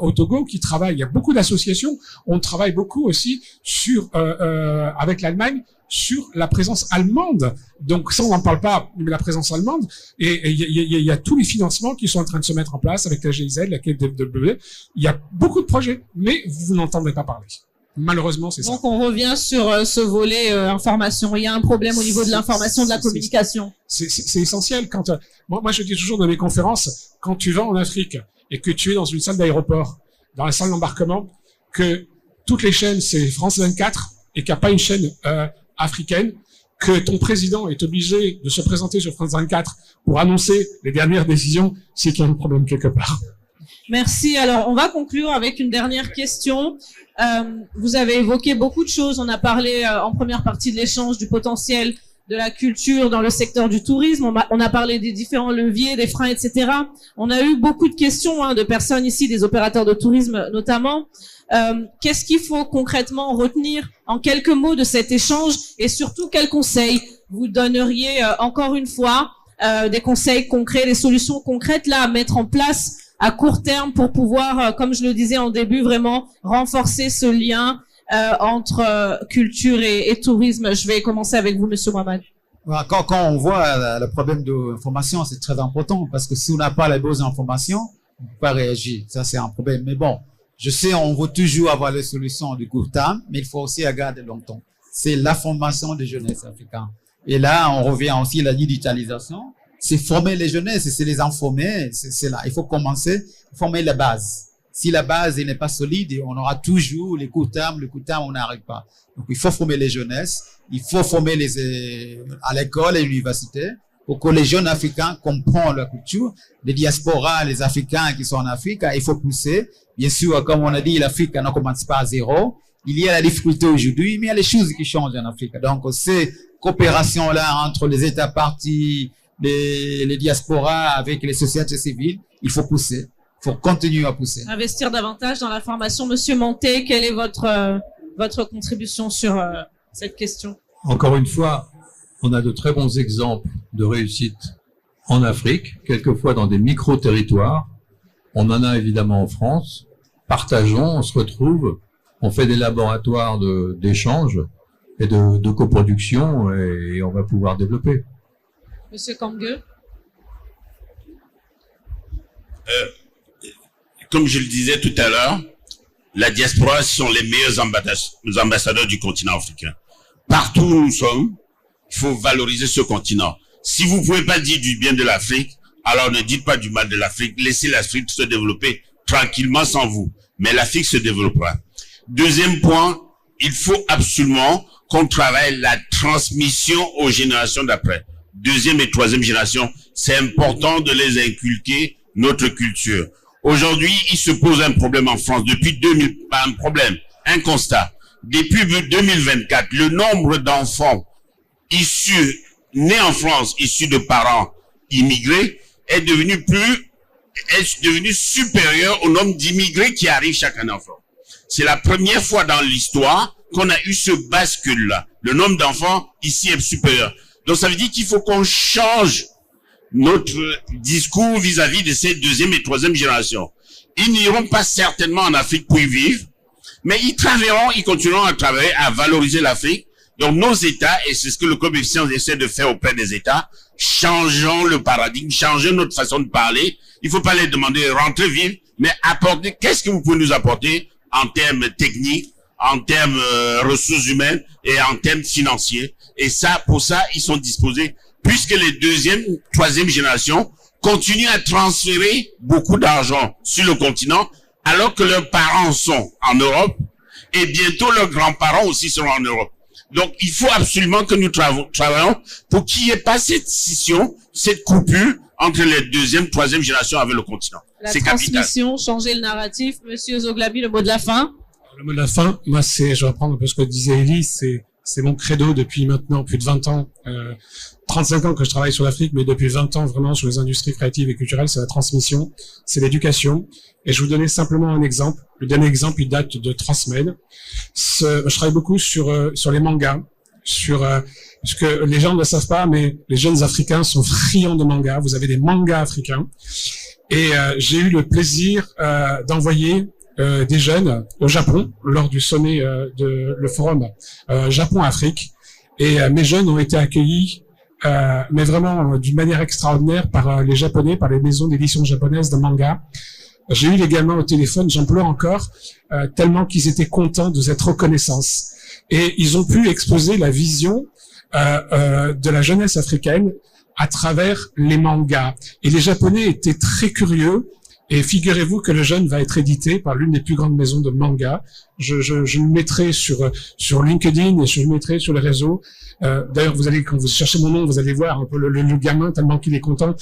[SPEAKER 6] au Togo qui travaillent. Il y a beaucoup d'associations. On travaille beaucoup aussi sur avec l'Allemagne sur la présence allemande. Donc ça, on n'en parle pas, mais la présence allemande. Et il y a tous les financements qui sont en train de se mettre en place avec la GIZ, la KfW. Il y a beaucoup de projets, mais vous n'entendez pas parler. Malheureusement, c'est ça.
[SPEAKER 3] Donc on revient sur ce volet information. Il y a un problème au niveau de l'information, de la communication.
[SPEAKER 6] C'est essentiel. Quand moi, je dis toujours dans mes conférences, quand tu vas en Afrique et que tu es dans une salle d'aéroport, dans la salle d'embarquement, que toutes les chaînes, c'est France 24 et qu'il n'y a pas une chaîne africaine, que ton président est obligé de se présenter sur France 24 pour annoncer les dernières décisions, c'est qu'il y a un problème quelque part.
[SPEAKER 3] Merci. Alors, on va conclure avec une dernière question. Vous avez évoqué beaucoup de choses. On a parlé en première partie de l'échange du potentiel de la culture dans le secteur du tourisme. On a parlé des différents leviers, des freins, etc. On a eu beaucoup de questions de personnes ici, des opérateurs de tourisme notamment. Qu'est-ce qu'il faut concrètement retenir en quelques mots de cet échange et surtout quels conseils vous donneriez encore une fois, des conseils concrets, des solutions concrètes là à mettre en place à court terme pour pouvoir, comme je le disais en début, vraiment renforcer ce lien entre culture et tourisme. Je vais commencer avec vous, Monsieur Mohamed.
[SPEAKER 4] Quand on voit le problème de l'information, c'est très important parce que si on n'a pas les bonnes informations, on ne peut pas réagir. Ça, c'est un problème. Mais bon, je sais, on veut toujours avoir les solutions du court terme, mais il faut aussi regarder longtemps. C'est la formation des jeunesses africaines. Et là, on revient aussi à la digitalisation. C'est former les jeunesses, c'est les informer. C'est là. Il faut commencer à former la base. Si la base n'est pas solide, on aura toujours les court terme, on n'arrive pas. Donc, il faut former les jeunesses. Il faut former à l'école et à l'université. pour que les jeunes Africains comprennent leur culture, les diasporas, les Africains qui sont en Afrique, il faut pousser. Bien sûr, comme on a dit, l'Afrique ne commence pas à zéro. Il y a la difficulté aujourd'hui, mais il y a les choses qui changent en Afrique. Donc, ces coopérations-là entre les États partis, les diasporas avec les sociétés civiles, il faut pousser. Il faut continuer à pousser.
[SPEAKER 3] Investir davantage dans la formation. Monsieur Monté, quelle est votre contribution sur cette question?
[SPEAKER 5] Encore une fois, on a de très bons exemples de réussite en Afrique, quelquefois dans des micro-territoires. On en a évidemment en France. Partageons, on se retrouve, on fait des laboratoires d'échange et de coproduction et on va pouvoir développer.
[SPEAKER 3] Monsieur Kangue.
[SPEAKER 7] Comme je le disais tout à l'heure, la diaspora sont les meilleurs ambassadeurs du continent africain. Partout où nous sommes, il faut valoriser ce continent. Si vous ne pouvez pas dire du bien de l'Afrique, alors ne dites pas du mal de l'Afrique. Laissez l'Afrique se développer tranquillement sans vous. Mais l'Afrique se développera. Deuxième point, il faut absolument qu'on travaille la transmission aux générations d'après. Deuxième et troisième génération, c'est important de les inculquer notre culture. Aujourd'hui, il se pose un problème en France. Depuis 2000, pas un problème, un constat. Depuis 2024, le nombre d'enfants nés en France, issus de parents immigrés, est devenu supérieur au nombre d'immigrés qui arrivent chaque année en France. C'est la première fois dans l'histoire qu'on a eu ce bascule-là. Le nombre d'enfants ici est supérieur. Donc ça veut dire qu'il faut qu'on change notre discours vis-à-vis de ces deuxième et troisième générations. Ils n'iront pas certainement en Afrique pour y vivre, mais ils travailleront, ils continueront à travailler, à valoriser l'Afrique. Donc nos États, et c'est ce que le Club Efficience essaie de faire auprès des États, changeons le paradigme, changeons notre façon de parler. Il faut pas les demander rentrez vivre, mais apporter, qu'est-ce que vous pouvez nous apporter en termes techniques, en termes ressources humaines et en termes financiers. Et ça, pour ça, ils sont disposés, puisque les deuxième, troisième générations continuent à transférer beaucoup d'argent sur le continent, alors que leurs parents sont en Europe, et bientôt leurs grands-parents aussi seront en Europe. Donc, il faut absolument que nous travaillons pour qu'il n'y ait pas cette scission, cette coupure entre les deuxième, troisième générations avec le continent. C'est capital.
[SPEAKER 3] La transmission, changer le narratif. Monsieur Zoglabi, le mot de la fin.
[SPEAKER 6] Le mot de la fin, moi, je vais reprendre un peu ce que disait Elie, c'est mon credo depuis maintenant plus de 20 ans. 35 ans que je travaille sur l'Afrique, mais depuis 20 ans vraiment sur les industries créatives et culturelles, c'est la transmission, c'est l'éducation. Et je vais vous donner simplement un exemple. Le dernier exemple, il date de 3 semaines. Je travaille beaucoup sur les mangas, parce que les gens ne le savent pas, mais les jeunes Africains sont friands de mangas. Vous avez des mangas africains. Et j'ai eu le plaisir d'envoyer des jeunes au Japon lors du sommet le forum Japon-Afrique. Et mes jeunes ont été accueillis, mais vraiment d'une manière extraordinaire par les Japonais, par les maisons d'édition japonaises de manga. J'ai eu les gamins au téléphone, j'en pleure encore, tellement qu'ils étaient contents de cette reconnaissance. Et ils ont pu exposer la vision de la jeunesse africaine à travers les mangas. Et les Japonais étaient très curieux. Et figurez-vous que le jeune va être édité par l'une des plus grandes maisons de manga. Je le mettrai sur LinkedIn et je le mettrai sur les réseaux. D'ailleurs, quand vous cherchez mon nom, vous allez voir un peu le gamin tellement qu'il est content.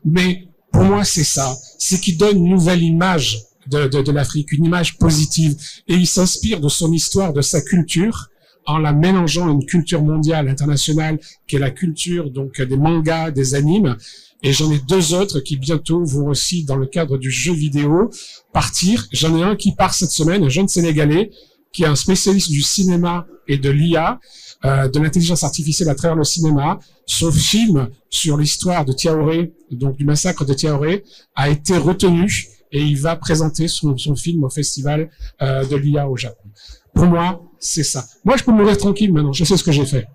[SPEAKER 6] Mais pour moi, c'est ça. C'est qu'il donne une nouvelle image de l'Afrique, une image positive. Et il s'inspire de son histoire, de sa culture, en la mélangeant à une culture mondiale, internationale, qui est la culture donc des mangas, des animes. Et j'en ai 2 autres qui bientôt vont aussi, dans le cadre du jeu vidéo, partir. J'en ai un qui part cette semaine, un jeune Sénégalais, qui est un spécialiste du cinéma et de l'IA, de l'intelligence artificielle à travers le cinéma. Son film sur l'histoire de Tiaoré, donc du massacre de Tiaoré, a été retenu et il va présenter son film au festival de l'IA au Japon. Pour moi, c'est ça. Moi, je peux mourir tranquille maintenant, je sais ce que j'ai fait.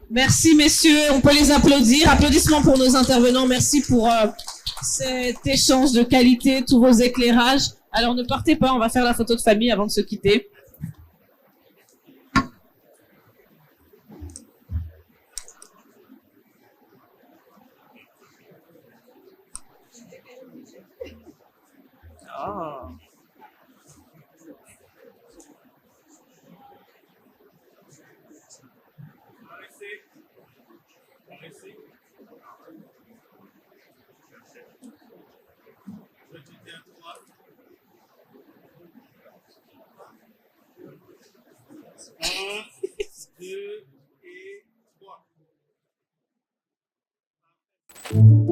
[SPEAKER 3] Merci, messieurs. On peut les applaudir. Applaudissements pour nos intervenants. Merci pour cet échange de qualité, tous vos éclairages. Alors, ne partez pas. On va faire la photo de famille avant de se quitter.
[SPEAKER 16] Oh.
[SPEAKER 17] Merci.